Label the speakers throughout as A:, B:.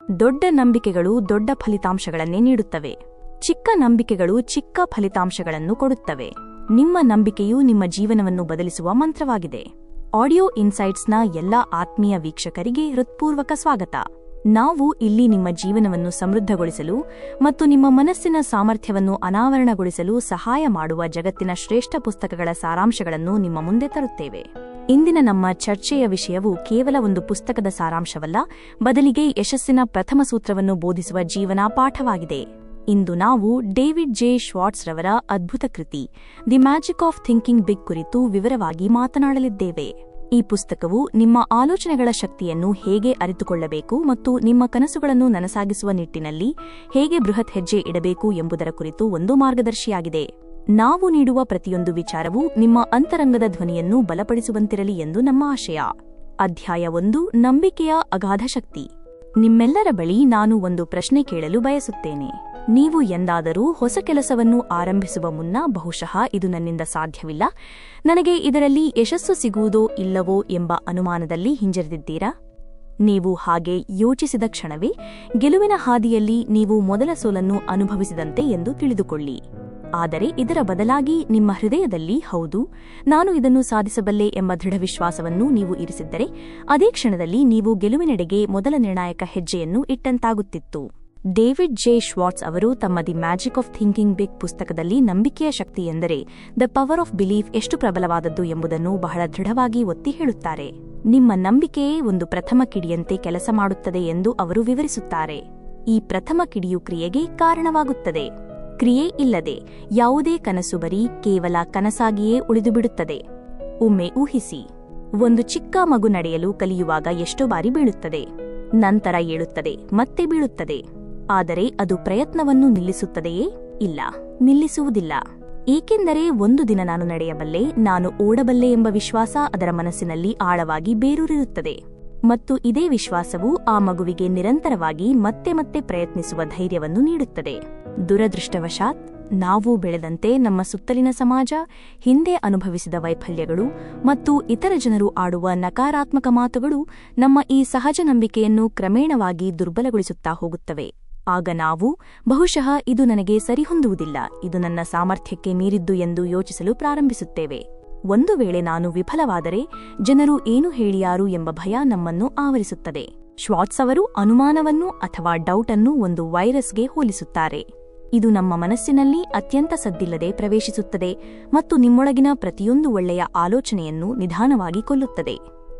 A: ದೊಡ್ಡ ನಂಬಿಕೆಗಳು ದೊಡ್ಡ ಫಲಿತಾಂಶಗಳನ್ನೇ ನೀಡುತ್ತವೆ. ಚಿಕ್ಕ ನಂಬಿಕೆಗಳು ಚಿಕ್ಕ ಫಲಿತಾಂಶಗಳನ್ನು ಕೊಡುತ್ತವೆ. ನಿಮ್ಮ ನಂಬಿಕೆಯು ನಿಮ್ಮ ಜೀವನವನ್ನು ಬದಲಿಸುವ ಮಂತ್ರವಾಗಿದೆ. ಆಡಿಯೋ ಇನ್ಸೈಟ್ಸ್ನ ಎಲ್ಲಾ ಆತ್ಮೀಯ ವೀಕ್ಷಕರಿಗೆ ಹೃತ್ಪೂರ್ವಕ ಸ್ವಾಗತ. ನಾವು ಇಲ್ಲಿ ನಿಮ್ಮ ಜೀವನವನ್ನು ಸಮೃದ್ಧಗೊಳಿಸಲು ಮತ್ತು ನಿಮ್ಮ ಮನಸ್ಸಿನ ಸಾಮರ್ಥ್ಯವನ್ನು ಅನಾವರಣಗೊಳಿಸಲು ಸಹಾಯ ಮಾಡುವ ಜಗತ್ತಿನ ಶ್ರೇಷ್ಠ ಪುಸ್ತಕಗಳ ಸಾರಾಂಶಗಳನ್ನು ನಿಮ್ಮ ಮುಂದೆ ತರುತ್ತೇವೆ. ಇಂದಿನ ನಮ್ಮ ಚರ್ಚೆಯ ವಿಷಯವು ಕೇವಲ ಒಂದು ಪುಸ್ತಕದ ಸಾರಾಂಶವಲ್ಲ, ಬದಲಿಗೆ ಯಶಸ್ಸಿನ ಪ್ರಥಮ ಸೂತ್ರವನ್ನು ಬೋಧಿಸುವ ಜೀವನ ಪಾಠವಾಗಿದೆ. ಇಂದು ನಾವು ಡೇವಿಡ್ ಜೆ ಶ್ವಾರ್ಟ್ಸ್ ರವರ ಅದ್ಭುತ ಕೃತಿ the magic of thinking big ಕುರಿತು ವಿವರವಾಗಿ ಮಾತನಾಡಲಿದ್ದೇವೆ. ಈ ಪುಸ್ತಕವು ನಿಮ್ಮ ಆಲೋಚನೆಗಳ ಶಕ್ತಿಯನ್ನು ಹೇಗೆ ಅರಿತುಕೊಳ್ಳಬೇಕು ಮತ್ತು ನಿಮ್ಮ ಕನಸುಗಳನ್ನು ನನಸಾಗಿಸುವ ನಿಟ್ಟಿನಲ್ಲಿ ಹೇಗೆ ಬೃಹತ್ ಹೆಜ್ಜೆ ಇಡಬೇಕು ಎಂಬುದರ ಕುರಿತು ಒಂದು ಮಾರ್ಗದರ್ಶಿಯಾಗಿದೆ. ನಾವು ನೀಡುವ ಪ್ರತಿಯೊಂದು ವಿಚಾರವೂ ನಿಮ್ಮ ಅಂತರಂಗದ ಧ್ವನಿಯನ್ನು ಬಲಪಡಿಸುವಂತಿರಲಿ ಎಂದು ನಮ್ಮ ಆಶಯ. ಅಧ್ಯಾಯ 1: ನಂಬಿಕೆಯ ಅಗಾಧ ಶಕ್ತಿ. ನಿಮ್ಮೆಲ್ಲರ ಬಳಿ ನಾನು ಒಂದು ಪ್ರಶ್ನೆ ಕೇಳಲು ಬಯಸುತ್ತೇನೆ. ನೀವು ಎಂದಾದರೂ ಹೊಸ ಕೆಲಸವನ್ನು ಆರಂಭಿಸುವ ಮುನ್ನ ಬಹುಶಃ ಇದು ನನ್ನಿಂದ ಸಾಧ್ಯವಿಲ್ಲ, ನನಗೆ ಇದರಲ್ಲಿ ಯಶಸ್ಸು ಸಿಗುವುದೋ ಇಲ್ಲವೋ ಎಂಬ ಅನುಮಾನದಲ್ಲಿ ಹಿಂಜರಿದಿದ್ದೀರಾ? ನೀವು ಹಾಗೆ ಯೋಚಿಸಿದ ಕ್ಷಣವೇ ಗೆಲುವಿನ ಹಾದಿಯಲ್ಲಿ ನೀವು ಮೊದಲ ಸೋಲನ್ನು ಅನುಭವಿಸಿದಂತೆ ಎಂದು ತಿಳಿದುಕೊಳ್ಳಿ. ಆದರೆ ಇದರ ಬದಲಾಗಿ ನಿಮ್ಮ ಹೃದಯದಲ್ಲಿ ಹೌದು, ನಾನು ಇದನ್ನು ಸಾಧಿಸಬಲ್ಲೆ ಎಂಬ ದೃಢವಿಶ್ವಾಸವನ್ನು ನೀವು ಇರಿಸಿದ್ದರೆ ಅದೇ ಕ್ಷಣದಲ್ಲಿ ನೀವು ಗೆಲುವಿನೆಡೆಗೆ ಮೊದಲ ನಿರ್ಣಾಯಕ ಹೆಜ್ಜೆಯನ್ನು ಇಟ್ಟಂತಾಗುತ್ತಿತ್ತು. ಡೇವಿಡ್ ಜೆ ಶ್ವಾರ್ಟ್ಸ್ ಅವರು ತಮ್ಮ the magic of thinking big ಪುಸ್ತಕದಲ್ಲಿ ನಂಬಿಕೆಯ ಶಕ್ತಿ ಎಂದರೆ ದ ಪವರ್ ಆಫ್ ಬಿಲೀಫ್ ಎಷ್ಟು ಪ್ರಬಲವಾದದ್ದು ಎಂಬುದನ್ನು ಬಹಳ ದೃಢವಾಗಿ ಒತ್ತಿ ಹೇಳುತ್ತಾರೆ. ನಿಮ್ಮ ನಂಬಿಕೆಯೇ ಒಂದು ಪ್ರಥಮ ಕಿಡಿಯಂತೆ ಕೆಲಸ ಮಾಡುತ್ತದೆ ಎಂದು ಅವರು ವಿವರಿಸುತ್ತಾರೆ. ಈ ಪ್ರಥಮ ಕಿಡಿಯು ಕ್ರಿಯೆಗೆ ಕಾರಣವಾಗುತ್ತದೆ. ಕ್ರಿಯೆ ಇಲ್ಲದೆ ಯಾವುದೇ ಕನಸು ಬರೀ ಕೇವಲ ಕನಸಾಗಿಯೇ ಉಳಿದುಬಿಡುತ್ತದೆ. ಒಮ್ಮೆ ಊಹಿಸಿ, ಒಂದು ಚಿಕ್ಕ ಮಗು ನಡೆಯಲು ಕಲಿಯುವಾಗ ಎಷ್ಟೋ ಬಾರಿ ಬೀಳುತ್ತದೆ, ನಂತರ ಏಳುತ್ತದೆ, ಮತ್ತೆ ಬೀಳುತ್ತದೆ. ಆದರೆ ಅದು ಪ್ರಯತ್ನವನ್ನು ನಿಲ್ಲಿಸುತ್ತದೆಯೇ? ಇಲ್ಲ, ನಿಲ್ಲಿಸುವುದಿಲ್ಲ. ಏಕೆಂದರೆ ಒಂದು ದಿನ ನಾನು ನಡೆಯಬಲ್ಲೆ, ನಾನು ಓಡಬಲ್ಲೆ ಎಂಬ ವಿಶ್ವಾಸ ಅದರ ಮನಸ್ಸಿನಲ್ಲಿ ಆಳವಾಗಿ ಬೇರೂರಿರುತ್ತದೆ. ಮತ್ತು ಇದೇ ವಿಶ್ವಾಸವು ಆ ಮಗುವಿಗೆ ನಿರಂತರವಾಗಿ ಮತ್ತೆ ಮತ್ತೆ ಪ್ರಯತ್ನಿಸುವ ಧೈರ್ಯವನ್ನು ನೀಡುತ್ತದೆ. ದುರದೃಷ್ಟವಶಾತ್ ನಾವು ಬೆಳೆದಂತೆ ನಮ್ಮ ಸುತ್ತಲಿನ ಸಮಾಜ, ಹಿಂದೆ ಅನುಭವಿಸಿದ ವೈಫಲ್ಯಗಳು ಮತ್ತು ಇತರ ಜನರು ಆಡುವ ನಕಾರಾತ್ಮಕ ಮಾತುಗಳು ನಮ್ಮ ಈ ಸಹಜ ನಂಬಿಕೆಯನ್ನು ಕ್ರಮೇಣವಾಗಿ ದುರ್ಬಲಗೊಳಿಸುತ್ತಾ ಹೋಗುತ್ತವೆ. ಆಗ ನಾವು ಬಹುಶಃ ಇದು ನನಗೆ ಸರಿಹೊಂದುವುದಿಲ್ಲ, ಇದು ನನ್ನ ಸಾಮರ್ಥ್ಯಕ್ಕೆ ಮೀರಿದ್ದು ಎಂದು ಯೋಚಿಸಲು ಪ್ರಾರಂಭಿಸುತ್ತೇವೆ. ಒಂದು ವೇಳೆ ನಾನು ವಿಫಲವಾದರೆ ಜನರು ಏನು ಹೇಳಿಯಾರು ಎಂಬ ಭಯ ನಮ್ಮನ್ನು ಆವರಿಸುತ್ತದೆ. ಶ್ವಾರ್ಟ್ಸ್ ಅವರು ಅನುಮಾನವನ್ನು ಅಥವಾ ಡೌಟ್ ಅನ್ನು ಒಂದು ವೈರಸ್ಗೆ ಹೋಲಿಸುತ್ತಾರೆ. ಇದು ನಮ್ಮ ಮನಸ್ಸಿನಲ್ಲಿ ಅತ್ಯಂತ ಸದ್ದಿಲ್ಲದೆ ಪ್ರವೇಶಿಸುತ್ತದೆ ಮತ್ತು ನಿಮ್ಮೊಳಗಿನ ಪ್ರತಿಯೊಂದು ಒಳ್ಳೆಯ ಆಲೋಚನೆಯನ್ನು ನಿಧಾನವಾಗಿ ಕೊಲ್ಲುತ್ತದೆ.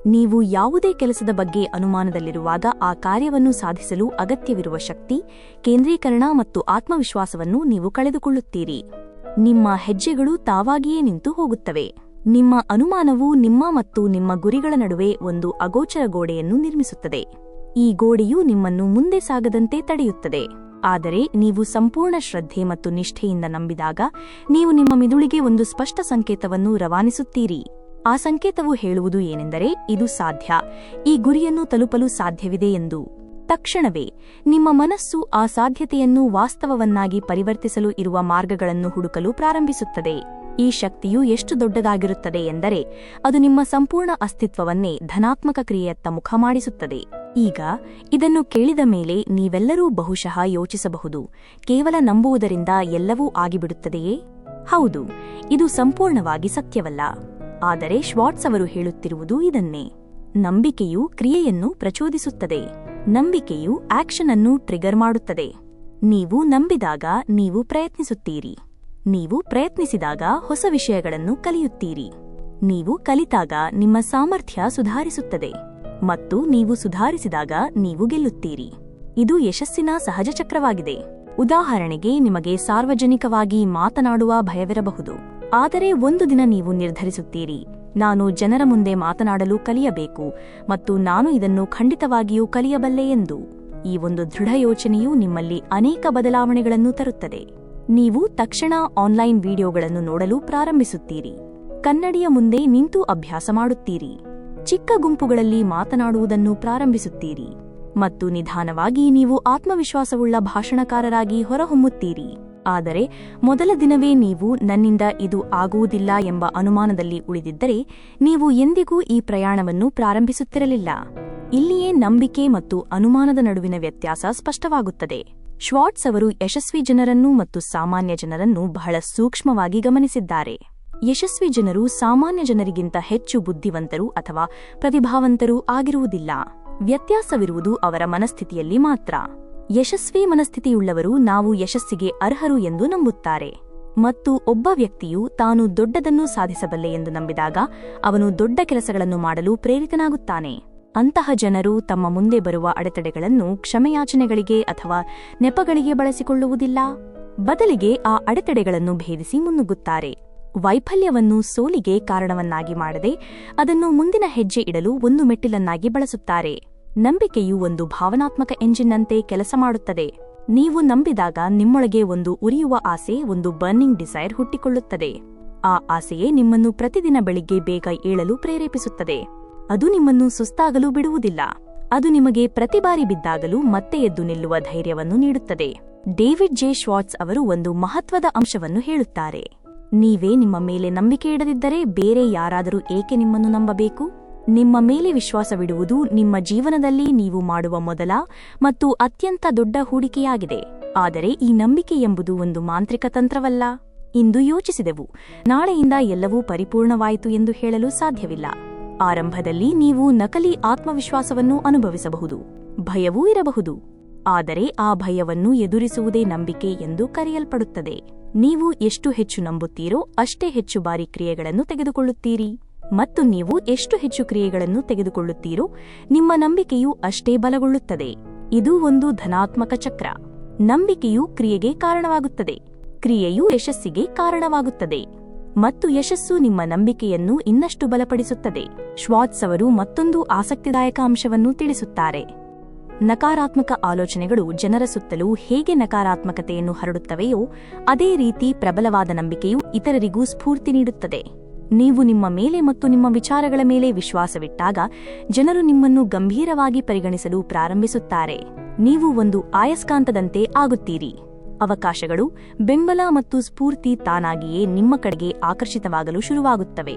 A: ನೀವು ಯಾವುದೇ ಕೆಲಸದ ಬಗ್ಗೆ ಅನುಮಾನದಲ್ಲಿರುವಾಗ ಆ ಕಾರ್ಯವನ್ನು ಸಾಧಿಸಲು ಅಗತ್ಯವಿರುವ ಶಕ್ತಿ, ಕೇಂದ್ರೀಕರಣ ಮತ್ತು ಆತ್ಮವಿಶ್ವಾಸವನ್ನು ನೀವು ಕಳೆದುಕೊಳ್ಳುತ್ತೀರಿ. ನಿಮ್ಮ ಹೆಜ್ಜೆಗಳು ತಾವಾಗಿಯೇ ನಿಂತು ಹೋಗುತ್ತವೆ. ನಿಮ್ಮ ಅನುಮಾನವು ನಿಮ್ಮ ಮತ್ತು ನಿಮ್ಮ ಗುರಿಗಳ ನಡುವೆ ಒಂದು ಅಗೋಚರ ಗೋಡೆಯನ್ನು ನಿರ್ಮಿಸುತ್ತದೆ. ಈ ಗೋಡೆಯು ನಿಮ್ಮನ್ನು ಮುಂದೆ ಸಾಗದಂತೆ ತಡೆಯುತ್ತದೆ. ಆದರೆ ನೀವು ಸಂಪೂರ್ಣ ಶ್ರದ್ಧೆ ಮತ್ತು ನಿಷ್ಠೆಯಿಂದ ನಂಬಿದಾಗ ನೀವು ನಿಮ್ಮ ಮಿದುಳಿಗೆ ಒಂದು ಸ್ಪಷ್ಟ ಸಂಕೇತವನ್ನು ರವಾನಿಸುತ್ತೀರಿ. ಆ ಸಂಕೇತವು ಹೇಳುವುದು ಏನೆಂದರೆ, ಇದು ಸಾಧ್ಯ, ಈ ಗುರಿಯನ್ನು ತಲುಪಲು ಸಾಧ್ಯವಿದೆ ಎಂದು. ತಕ್ಷಣವೇ ನಿಮ್ಮ ಮನಸ್ಸು ಆ ಸಾಧ್ಯತೆಯನ್ನು ವಾಸ್ತವವನ್ನಾಗಿ ಪರಿವರ್ತಿಸಲು ಇರುವ ಮಾರ್ಗಗಳನ್ನು ಹುಡುಕಲು ಪ್ರಾರಂಭಿಸುತ್ತದೆ. ಈ ಶಕ್ತಿಯು ಎಷ್ಟು ದೊಡ್ಡದಾಗಿರುತ್ತದೆ ಎಂದರೆ ಅದು ನಿಮ್ಮ ಸಂಪೂರ್ಣ ಅಸ್ತಿತ್ವವನ್ನೇ ಧನಾತ್ಮಕ ಕ್ರಿಯೆಯತ್ತ ಮುಖ ಮಾಡಿಸುತ್ತದೆ. ಈಗ ಇದನ್ನು ಕೇಳಿದ ಮೇಲೆ ನೀವೆಲ್ಲರೂ ಬಹುಶಃ ಯೋಚಿಸಬಹುದು, ಕೇವಲ ನಂಬುವುದರಿಂದ ಎಲ್ಲವೂ ಆಗಿಬಿಡುತ್ತದೆಯೇ? ಹೌದು, ಇದು ಸಂಪೂರ್ಣವಾಗಿ ಸತ್ಯವಲ್ಲ. ಆದರೆ ಶ್ವಾರ್ಟ್ಸ್ ಅವರು ಹೇಳುತ್ತಿರುವುದು ಇದನ್ನೇ. ನಂಬಿಕೆಯು ಕ್ರಿಯೆಯನ್ನು ಪ್ರಚೋದಿಸುತ್ತದೆ. ನಂಬಿಕೆಯು ಆಕ್ಷನ್ ಅನ್ನು ಟ್ರಿಗರ್ ಮಾಡುತ್ತದೆ. ನೀವು ನಂಬಿದಾಗ ನೀವು ಪ್ರಯತ್ನಿಸುತ್ತೀರಿ. ನೀವು ಪ್ರಯತ್ನಿಸಿದಾಗ ಹೊಸ ವಿಷಯಗಳನ್ನು ಕಲಿಯುತ್ತೀರಿ. ನೀವು ಕಲಿತಾಗ ನಿಮ್ಮ ಸಾಮರ್ಥ್ಯ ಸುಧಾರಿಸುತ್ತದೆ ಮತ್ತು ನೀವು ಸುಧಾರಿಸಿದಾಗ ನೀವು ಗೆಲ್ಲುತ್ತೀರಿ. ಇದು ಯಶಸ್ಸಿನ ಸಹಜ ಚಕ್ರವಾಗಿದೆ. ಉದಾಹರಣೆಗೆ, ನಿಮಗೆ ಸಾರ್ವಜನಿಕವಾಗಿ ಮಾತನಾಡುವ ಭಯವಿರಬಹುದು. ಆದರೆ ಒಂದು ದಿನ ನೀವು ನಿರ್ಧರಿಸುತ್ತೀರಿ, ನಾನು ಜನರ ಮುಂದೆ ಮಾತನಾಡಲು ಕಲಿಯಬೇಕು ಮತ್ತು ನಾನು ಇದನ್ನು ಖಂಡಿತವಾಗಿಯೂ ಕಲಿಯಬಲ್ಲೆ ಎಂದು. ಈ ಒಂದು ದೃಢ ಯೋಚನೆಯು ನಿಮ್ಮಲ್ಲಿ ಅನೇಕ ಬದಲಾವಣೆಗಳನ್ನು ತರುತ್ತದೆ. ನೀವು ತಕ್ಷಣ ಆನ್ಲೈನ್ ವಿಡಿಯೋಗಳನ್ನು ನೋಡಲು ಪ್ರಾರಂಭಿಸುತ್ತೀರಿ. ಕನ್ನಡಿಯ ಮುಂದೆ ನಿಂತು ಅಭ್ಯಾಸ ಮಾಡುತ್ತೀರಿ. ಚಿಕ್ಕ ಗುಂಪುಗಳಲ್ಲಿ ಮಾತನಾಡುವುದನ್ನು ಪ್ರಾರಂಭಿಸುತ್ತೀರಿ ಮತ್ತು ನಿಧಾನವಾಗಿ ನೀವು ಆತ್ಮವಿಶ್ವಾಸವುಳ್ಳ ಭಾಷಣಕಾರರಾಗಿ ಹೊರಹೊಮ್ಮುತ್ತೀರಿ. ಆದರೆ ಮೊದಲ ದಿನವೇ ನೀವು ನನ್ನಿಂದ ಇದು ಆಗುವುದಿಲ್ಲ ಎಂಬ ಅನುಮಾನದಲ್ಲಿ ಉಳಿದಿದ್ದರೆ ನೀವು ಎಂದಿಗೂ ಈ ಪ್ರಯಾಣವನ್ನು ಪ್ರಾರಂಭಿಸುತ್ತಿರಲಿಲ್ಲ. ಇಲ್ಲಿಯೇ ನಂಬಿಕೆ ಮತ್ತು ಅನುಮಾನದ ನಡುವಿನ ವ್ಯತ್ಯಾಸ ಸ್ಪಷ್ಟವಾಗುತ್ತದೆ. ಶ್ವಾರ್ಟ್ಸ್ ಅವರು ಯಶಸ್ವಿ ಜನರನ್ನು ಮತ್ತು ಸಾಮಾನ್ಯ ಜನರನ್ನು ಬಹಳ ಸೂಕ್ಷ್ಮವಾಗಿ ಗಮನಿಸಿದ್ದಾರೆ. ಯಶಸ್ವಿ ಜನರು ಸಾಮಾನ್ಯ ಜನರಿಗಿಂತ ಹೆಚ್ಚು ಬುದ್ಧಿವಂತರು ಅಥವಾ ಪ್ರತಿಭಾವಂತರೂ ಆಗಿರುವುದಿಲ್ಲ. ವ್ಯತ್ಯಾಸವಿರುವುದು ಅವರ ಮನಸ್ಥಿತಿಯಲ್ಲಿ ಮಾತ್ರ. ಯಶಸ್ವಿ ಮನಸ್ಥಿತಿಯುಳ್ಳವರು ನಾವು ಯಶಸ್ಸಿಗೆ ಅರ್ಹರು ಎಂದು ನಂಬುತ್ತಾರೆ. ಮತ್ತು ಒಬ್ಬ ವ್ಯಕ್ತಿಯು ತಾನು ದೊಡ್ಡದನ್ನು ಸಾಧಿಸಬಲ್ಲೆ ಎಂದು ನಂಬಿದಾಗ ಅವನು ದೊಡ್ಡ ಕೆಲಸಗಳನ್ನು ಮಾಡಲು ಪ್ರೇರಿತನಾಗುತ್ತಾನೆ. ಅಂತಹ ಜನರು ತಮ್ಮ ಮುಂದೆ ಬರುವ ಅಡೆತಡೆಗಳನ್ನು ಕ್ಷಮೆಯಾಚನೆಗಳಿಗೆ ಅಥವಾ ನೆಪಗಳಿಗೆ ಬಳಸಿಕೊಳ್ಳುವುದಿಲ್ಲ. ಬದಲಿಗೆ ಆ ಅಡೆತಡೆಗಳನ್ನು ಭೇದಿಸಿ ಮುನ್ನುಗ್ಗುತ್ತಾರೆ. ವೈಫಲ್ಯವನ್ನು ಸೋಲಿಗೆ ಕಾರಣವನ್ನಾಗಿ ಮಾಡದೆ ಅದನ್ನು ಮುಂದಿನ ಹೆಜ್ಜೆ ಇಡಲು ಒಂದು ಮೆಟ್ಟಿಲನ್ನಾಗಿ ಬಳಸುತ್ತಾರೆ. ನಂಬಿಕೆಯು ಒಂದು ಭಾವನಾತ್ಮಕ ಎಂಜಿನ್ನಂತೆ ಕೆಲಸ ಮಾಡುತ್ತದೆ. ನೀವು ನಂಬಿದಾಗ ನಿಮ್ಮೊಳಗೆ ಒಂದು ಉರಿಯುವ ಆಸೆ, ಒಂದು ಬರ್ನಿಂಗ್ ಡಿಸೈರ್ ಹುಟ್ಟಿಕೊಳ್ಳುತ್ತದೆ. ಆ ಆಸೆಯೇ ನಿಮ್ಮನ್ನು ಪ್ರತಿದಿನ ಬೆಳಿಗ್ಗೆ ಬೇಗ ಏಳಲು ಪ್ರೇರೇಪಿಸುತ್ತದೆ. ಅದು ನಿಮ್ಮನ್ನು ಸುಸ್ತಾಗಲು ಬಿಡುವುದಿಲ್ಲ. ಅದು ನಿಮಗೆ ಪ್ರತಿ ಬಾರಿ ಬಿದ್ದಾಗಲೂ ಮತ್ತೆ ಎದ್ದು ನಿಲ್ಲುವ ಧೈರ್ಯವನ್ನು ನೀಡುತ್ತದೆ. ಡೇವಿಡ್ ಜೆ ಶ್ವಾರ್ಟ್ಸ್ ಅವರು ಒಂದು ಮಹತ್ವದ ಅಂಶವನ್ನು ಹೇಳುತ್ತಾರೆ. ನೀವೇ ನಿಮ್ಮ ಮೇಲೆ ನಂಬಿಕೆ ಇಡದಿದ್ದರೆ ಬೇರೆ ಯಾರಾದರೂ ಏಕೆ ನಿಮ್ಮನ್ನು ನಂಬಬೇಕು? ನಿಮ್ಮ ಮೇಲೆ ವಿಶ್ವಾಸವಿಡುವುದು ನಿಮ್ಮ ಜೀವನದಲ್ಲಿ ನೀವು ಮಾಡುವ ಮೊದಲ ಮತ್ತು ಅತ್ಯಂತ ದೊಡ್ಡ ಹೂಡಿಕೆಯಾಗಿದೆ. ಆದರೆ ಈ ನಂಬಿಕೆ ಎಂಬುದು ಒಂದು ಮಾಂತ್ರಿಕ ತಂತ್ರವಲ್ಲ. ಇಂದು ಯೋಚಿಸಿದೆವು, ನಾಳೆಯಿಂದ ಎಲ್ಲವೂ ಪರಿಪೂರ್ಣವಾಯಿತು ಎಂದು ಹೇಳಲು ಸಾಧ್ಯವಿಲ್ಲ. ಆರಂಭದಲ್ಲಿ ನೀವು ನಕಲಿ ಆತ್ಮವಿಶ್ವಾಸವನ್ನು ಅನುಭವಿಸಬಹುದು, ಭಯವೂ ಇರಬಹುದು. ಆದರೆ ಆ ಭಯವನ್ನು ಎದುರಿಸುವುದೇ ನಂಬಿಕೆ ಎಂದು ಕರೆಯಲ್ಪಡುತ್ತದೆ. ನೀವು ಎಷ್ಟು ಹೆಚ್ಚು ನಂಬುತ್ತೀರೋ ಅಷ್ಟೇ ಹೆಚ್ಚು ಬಾರಿ ಕ್ರಿಯೆಗಳನ್ನು ತೆಗೆದುಕೊಳ್ಳುತ್ತೀರಿ, ಮತ್ತು ನೀವು ಎಷ್ಟು ಹೆಚ್ಚು ಕ್ರಿಯೆಗಳನ್ನು ತೆಗೆದುಕೊಳ್ಳುತ್ತೀರೋ ನಿಮ್ಮ ನಂಬಿಕೆಯು ಅಷ್ಟೇ ಬಲಗೊಳ್ಳುತ್ತದೆ. ಇದು ಒಂದು ಧನಾತ್ಮಕ ಚಕ್ರ. ನಂಬಿಕೆಯು ಕ್ರಿಯೆಗೆ ಕಾರಣವಾಗುತ್ತದೆ, ಕ್ರಿಯೆಯು ಯಶಸ್ಸಿಗೆ ಕಾರಣವಾಗುತ್ತದೆ, ಮತ್ತು ಯಶಸ್ಸು ನಿಮ್ಮ ನಂಬಿಕೆಯನ್ನು ಇನ್ನಷ್ಟು ಬಲಪಡಿಸುತ್ತದೆ. ಶ್ವಾರ್ಟ್ಸ್ ಅವರು ಮತ್ತೊಂದು ಆಸಕ್ತಿದಾಯಕ ಅಂಶವನ್ನು ತಿಳಿಸುತ್ತಾರೆ. ನಕಾರಾತ್ಮಕ ಆಲೋಚನೆಗಳು ಜನರ ಸುತ್ತಲೂ ಹೇಗೆ ನಕಾರಾತ್ಮಕತೆಯನ್ನು ಹರಡುತ್ತವೆಯೋ ಅದೇ ರೀತಿ ಪ್ರಬಲವಾದ ನಂಬಿಕೆಯು ಇತರರಿಗೂ ಸ್ಫೂರ್ತಿ ನೀಡುತ್ತದೆ. ನೀವು ನಿಮ್ಮ ಮೇಲೆ ಮತ್ತು ನಿಮ್ಮ ವಿಚಾರಗಳ ಮೇಲೆ ವಿಶ್ವಾಸವಿಟ್ಟಾಗ ಜನರು ನಿಮ್ಮನ್ನು ಗಂಭೀರವಾಗಿ ಪರಿಗಣಿಸಲು ಪ್ರಾರಂಭಿಸುತ್ತಾರೆ. ನೀವು ಒಂದು ಆಯಸ್ಕಾಂತದಂತೆ ಆಗುತ್ತೀರಿ. ಅವಕಾಶಗಳು, ಬೆಂಬಲ ಮತ್ತು ಸ್ಫೂರ್ತಿ ತಾನಾಗಿಯೇ ನಿಮ್ಮ ಕಡೆಗೆ ಆಕರ್ಷಿತವಾಗಲು ಶುರುವಾಗುತ್ತವೆ.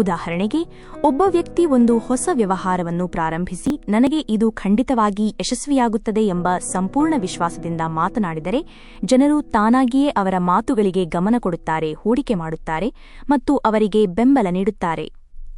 A: ಉದಾಹರಣೆಗೆ, ಒಬ್ಬ ವ್ಯಕ್ತಿ ಒಂದು ಹೊಸ ವ್ಯವಹಾರವನ್ನು ಪ್ರಾರಂಭಿಸಿ ನನಗೆ ಇದು ಖಂಡಿತವಾಗಿ ಯಶಸ್ವಿಯಾಗುತ್ತದೆ ಎಂಬ ಸಂಪೂರ್ಣ ವಿಶ್ವಾಸದಿಂದ ಮಾತನಾಡಿದರೆ ಜನರು ತಾನಾಗಿಯೇ ಅವರ ಮಾತುಗಳಿಗೆ ಗಮನ ಕೊಡುತ್ತಾರೆ, ಹೂಡಿಕೆ ಮಾಡುತ್ತಾರೆ ಮತ್ತು ಅವರಿಗೆ ಬೆಂಬಲ ನೀಡುತ್ತಾರೆ.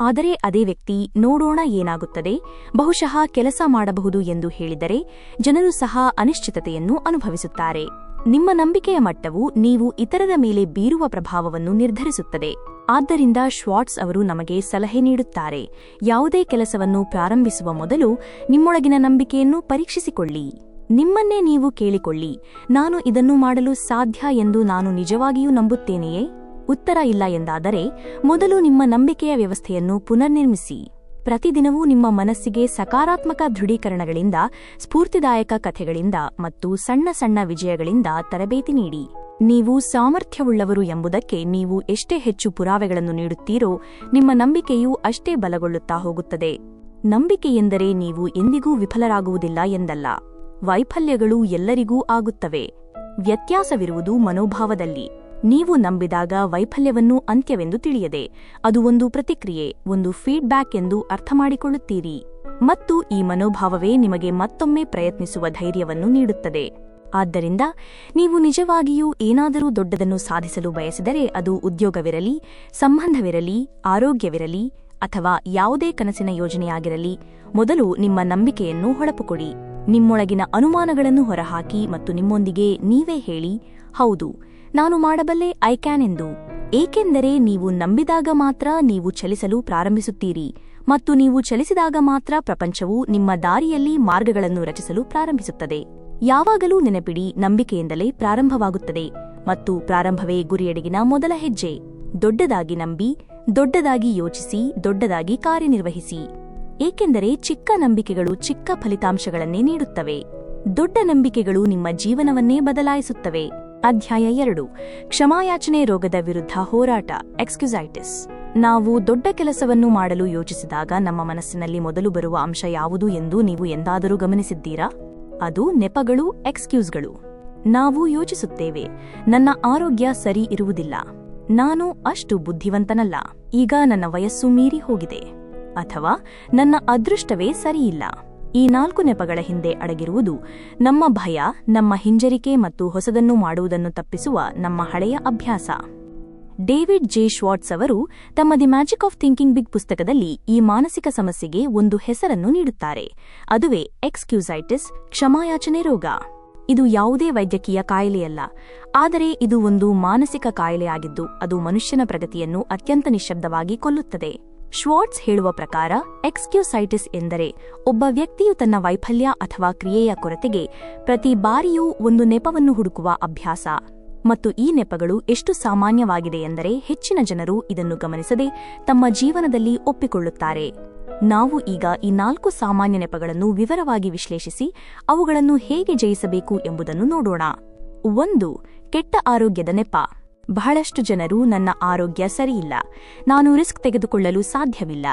A: ಆದರೆ ಅದೇ ವ್ಯಕ್ತಿ ನೋಡೋಣ ಏನಾಗುತ್ತದೆ, ಬಹುಶಃ ಕೆಲಸ ಮಾಡಬಹುದು ಎಂದು ಹೇಳಿದರೆ ಜನರು ಸಹ ಅನಿಶ್ಚಿತತೆಯನ್ನು ಅನುಭವಿಸುತ್ತಾರೆ. ನಿಮ್ಮ ನಂಬಿಕೆಯ ಮಟ್ಟವು ನೀವು ಇತರರ ಮೇಲೆ ಬೀರುವ ಪ್ರಭಾವವನ್ನು ನಿರ್ಧರಿಸುತ್ತದೆ. ಆದ್ದರಿಂದ ಶ್ವಾರ್ಟ್ಸ್ ಅವರು ನಮಗೆ ಸಲಹೆ ನೀಡುತ್ತಾರೆ, ಯಾವುದೇ ಕೆಲಸವನ್ನು ಪ್ರಾರಂಭಿಸುವ ಮೊದಲು ನಿಮ್ಮೊಳಗಿನ ನಂಬಿಕೆಯನ್ನು ಪರೀಕ್ಷಿಸಿಕೊಳ್ಳಿ. ನಿಮ್ಮನ್ನೇ ನೀವು ಕೇಳಿಕೊಳ್ಳಿ, ನಾನು ಇದನ್ನು ಮಾಡಲು ಸಾಧ್ಯ ಎಂದು ನಾನು ನಿಜವಾಗಿಯೂ ನಂಬುತ್ತೇನೆಯೇ? ಉತ್ತರ ಇಲ್ಲ ಎಂದಾದರೆ ಮೊದಲು ನಿಮ್ಮ ನಂಬಿಕೆಯ ವ್ಯವಸ್ಥೆಯನ್ನು ಪುನರ್ನಿರ್ಮಿಸಿ. ಪ್ರತಿದಿನವೂ ನಿಮ್ಮ ಮನಸ್ಸಿಗೆ ಸಕಾರಾತ್ಮಕ ದೃಢೀಕರಣಗಳಿಂದ, ಸ್ಫೂರ್ತಿದಾಯಕ ಕಥೆಗಳಿಂದ ಮತ್ತು ಸಣ್ಣ ಸಣ್ಣ ವಿಜಯಗಳಿಂದ ತರಬೇತಿ ನೀಡಿ. ನೀವು ಸಾಮರ್ಥ್ಯವುಳ್ಳವರು ಎಂಬುದಕ್ಕೆ ನೀವು ಎಷ್ಟೇ ಹೆಚ್ಚು ಪುರಾವೆಗಳನ್ನು ನೀಡುತ್ತೀರೋ ನಿಮ್ಮ ನಂಬಿಕೆಯೂ ಅಷ್ಟೇ ಬಲಗೊಳ್ಳುತ್ತಾ ಹೋಗುತ್ತದೆ. ನಂಬಿಕೆ ಎಂದರೆ ನೀವು ಎಂದಿಗೂ ವಿಫಲರಾಗುವುದಿಲ್ಲ ಎಂದಲ್ಲ. ವೈಫಲ್ಯಗಳು ಎಲ್ಲರಿಗೂ ಆಗುತ್ತವೆ. ವ್ಯತ್ಯಾಸವಿರುವುದು ಮನೋಭಾವದಲ್ಲಿ. ನೀವು ನಂಬಿದಾಗ ವೈಫಲ್ಯವನ್ನು ಅಂತ್ಯವೆಂದು ತಿಳಿಯದೆ ಅದು ಒಂದು ಪ್ರತಿಕ್ರಿಯೆ, ಒಂದು ಫೀಡ್ಬ್ಯಾಕ್ ಎಂದು ಅರ್ಥಮಾಡಿಕೊಳ್ಳುತ್ತೀರಿ. ಮತ್ತು ಈ ಮನೋಭಾವವೇ ನಿಮಗೆ ಮತ್ತೊಮ್ಮೆ ಪ್ರಯತ್ನಿಸುವ ಧೈರ್ಯವನ್ನು ನೀಡುತ್ತದೆ. ಆದ್ದರಿಂದ ನೀವು ನಿಜವಾಗಿಯೂ ಏನಾದರೂ ದೊಡ್ಡದನ್ನು ಸಾಧಿಸಲು ಬಯಸಿದರೆ, ಅದು ಉದ್ಯೋಗವಿರಲಿ, ಸಂಬಂಧವಿರಲಿ, ಆರೋಗ್ಯವಿರಲಿ ಅಥವಾ ಯಾವುದೇ ಕನಸಿನ ಯೋಜನೆಯಾಗಿರಲಿ, ಮೊದಲು ನಿಮ್ಮ ನಂಬಿಕೆಯನ್ನು ಹೊಳಪುಕೊಡಿ. ನಿಮ್ಮೊಳಗಿನ ಅನುಮಾನಗಳನ್ನು ಹೊರಹಾಕಿ ಮತ್ತು ನಿಮ್ಮೊಂದಿಗೆ ನೀವೇ ಹೇಳಿ, ಹೌದು, ನಾನು ಮಾಡಬಲ್ಲೆ, ಐ ಕ್ಯಾನ್ ಎಂದು. ಏಕೆಂದರೆ ನೀವು ನಂಬಿದಾಗ ಮಾತ್ರ ನೀವು ಚಲಿಸಲು ಪ್ರಾರಂಭಿಸುತ್ತೀರಿ, ಮತ್ತು ನೀವು ಚಲಿಸಿದಾಗ ಮಾತ್ರ ಪ್ರಪಂಚವು ನಿಮ್ಮ ದಾರಿಯಲ್ಲಿ ಮಾರ್ಗಗಳನ್ನು ರಚಿಸಲು ಪ್ರಾರಂಭಿಸುತ್ತದೆ. ಯಾವಾಗಲೂ ನೆನಪಿಡಿ, ನಂಬಿಕೆಯಿಂದಲೇ ಪ್ರಾರಂಭವಾಗುತ್ತದೆ ಮತ್ತು ಪ್ರಾರಂಭವೇ ಗುರಿಯೆಡೆಗಿನ ಮೊದಲ ಹೆಜ್ಜೆ. ದೊಡ್ಡದಾಗಿ ನಂಬಿ, ದೊಡ್ಡದಾಗಿ ಯೋಚಿಸಿ, ದೊಡ್ಡದಾಗಿ ಕಾರ್ಯನಿರ್ವಹಿಸಿ. ಏಕೆಂದರೆ ಚಿಕ್ಕ ನಂಬಿಕೆಗಳು ಚಿಕ್ಕ ಫಲಿತಾಂಶಗಳನ್ನೇ ನೀಡುತ್ತವೆ. ದೊಡ್ಡ ನಂಬಿಕೆಗಳು ನಿಮ್ಮ ಜೀವನವನ್ನೇ ಬದಲಾಯಿಸುತ್ತವೆ. ಅಧ್ಯಾಯ 2: ಕ್ಷಮಾಯಾಚನೆ ರೋಗದ ವಿರುದ್ಧ ಹೋರಾಟ, ಎಕ್ಸ್ಕ್ಯೂಸೈಟಿಸ್. ನಾವು ದೊಡ್ಡ ಕೆಲಸವನ್ನು ಮಾಡಲು ಯೋಚಿಸಿದಾಗ ನಮ್ಮ ಮನಸ್ಸಿನಲ್ಲಿ ಮೊದಲು ಬರುವ ಅಂಶ ಯಾವುದು ಎಂದು ನೀವು ಎಂದಾದರೂ ಗಮನಿಸಿದ್ದೀರಾ? ಅದು ನೆಪಗಳು, ಎಕ್ಸ್ಕ್ಯೂಸ್ಗಳು. ನಾವು ಯೋಚಿಸುತ್ತೇವೆ, ನನ್ನ ಆರೋಗ್ಯ ಸರಿ ಇರುವುದಿಲ್ಲ, ನಾನು ಅಷ್ಟು ಬುದ್ಧಿವಂತನಲ್ಲ, ಈಗ ನನ್ನ ವಯಸ್ಸು ಮೀರಿ ಹೋಗಿದೆ, ಅಥವಾ ನನ್ನ ಅದೃಷ್ಟವೇ ಸರಿಯಿಲ್ಲ. ಈ 4 ನೆಪಗಳ ಹಿಂದೆ ಅಡಗಿರುವುದು ನಮ್ಮ ಭಯ, ನಮ್ಮ ಹಿಂಜರಿಕೆ ಮತ್ತು ಹೊಸದನ್ನು ಮಾಡುವುದನ್ನು ತಪ್ಪಿಸುವ ನಮ್ಮ ಹಳೆಯ ಅಭ್ಯಾಸ. ಡೇವಿಡ್ ಜೆ ಶ್ವಾರ್ಟ್ಸ್ ಅವರು ತಮ್ಮ the magic of thinking big ಪುಸ್ತಕದಲ್ಲಿ ಈ ಮಾನಸಿಕ ಸಮಸ್ಯೆಗೆ ಒಂದು ಹೆಸರನ್ನು ನೀಡುತ್ತಾರೆ. ಅದುವೇ ಎಕ್ಸ್ಕ್ಯೂಸೈಟಿಸ್, ಕ್ಷಮಾಯಾಚನೆ ರೋಗ. ಇದು ಯಾವುದೇ ವೈದ್ಯಕೀಯ ಕಾಯಿಲೆಯಲ್ಲ, ಆದರೆ ಇದು ಒಂದು ಮಾನಸಿಕ ಕಾಯಿಲೆಯಾಗಿದ್ದು ಅದು ಮನುಷ್ಯನ ಪ್ರಗತಿಯನ್ನು ಅತ್ಯಂತ ನಿಶ್ಶಬ್ದವಾಗಿ ಕೊಲ್ಲುತ್ತದೆ. ಶ್ವಾರ್ಟ್ಸ್ ಹೇಳುವ ಪ್ರಕಾರ ಎಕ್ಸ್ಕ್ಯೂಸೈಟಿಸ್ ಎಂದರೆ ಒಬ್ಬ ವ್ಯಕ್ತಿಯು ತನ್ನ ವೈಫಲ್ಯ ಅಥವಾ ಕ್ರಿಯೆಯ ಕೊರತೆಗೆ ಪ್ರತಿ ಬಾರಿಯೂ ಒಂದು ನೆಪವನ್ನು ಹುಡುಕುವ ಅಭ್ಯಾಸ. ಮತ್ತು ಈ ನೆಪಗಳು ಎಷ್ಟು ಸಾಮಾನ್ಯವಾಗಿದೆ ಎಂದರೆ ಹೆಚ್ಚಿನ ಜನರು ಇದನ್ನು ಗಮನಿಸದೆ ತಮ್ಮ ಜೀವನದಲ್ಲಿ ಒಪ್ಪಿಕೊಳ್ಳುತ್ತಾರೆ. ನಾವು ಈಗ ಈ 4 ಸಾಮಾನ್ಯ ನೆಪಗಳನ್ನು ವಿವರವಾಗಿ ವಿಶ್ಲೇಷಿಸಿ ಅವುಗಳನ್ನು ಹೇಗೆ ಜಯಿಸಬೇಕು ಎಂಬುದನ್ನು ನೋಡೋಣ. 1. ಕೆಟ್ಟ ಆರೋಗ್ಯದ ನೆಪ. ಬಹಳಷ್ಟು ಜನರು ನನ್ನ ಆರೋಗ್ಯ ಸರಿಯಿಲ್ಲ, ನಾನು ರಿಸ್ಕ್ ತೆಗೆದುಕೊಳ್ಳಲು ಸಾಧ್ಯವಿಲ್ಲ,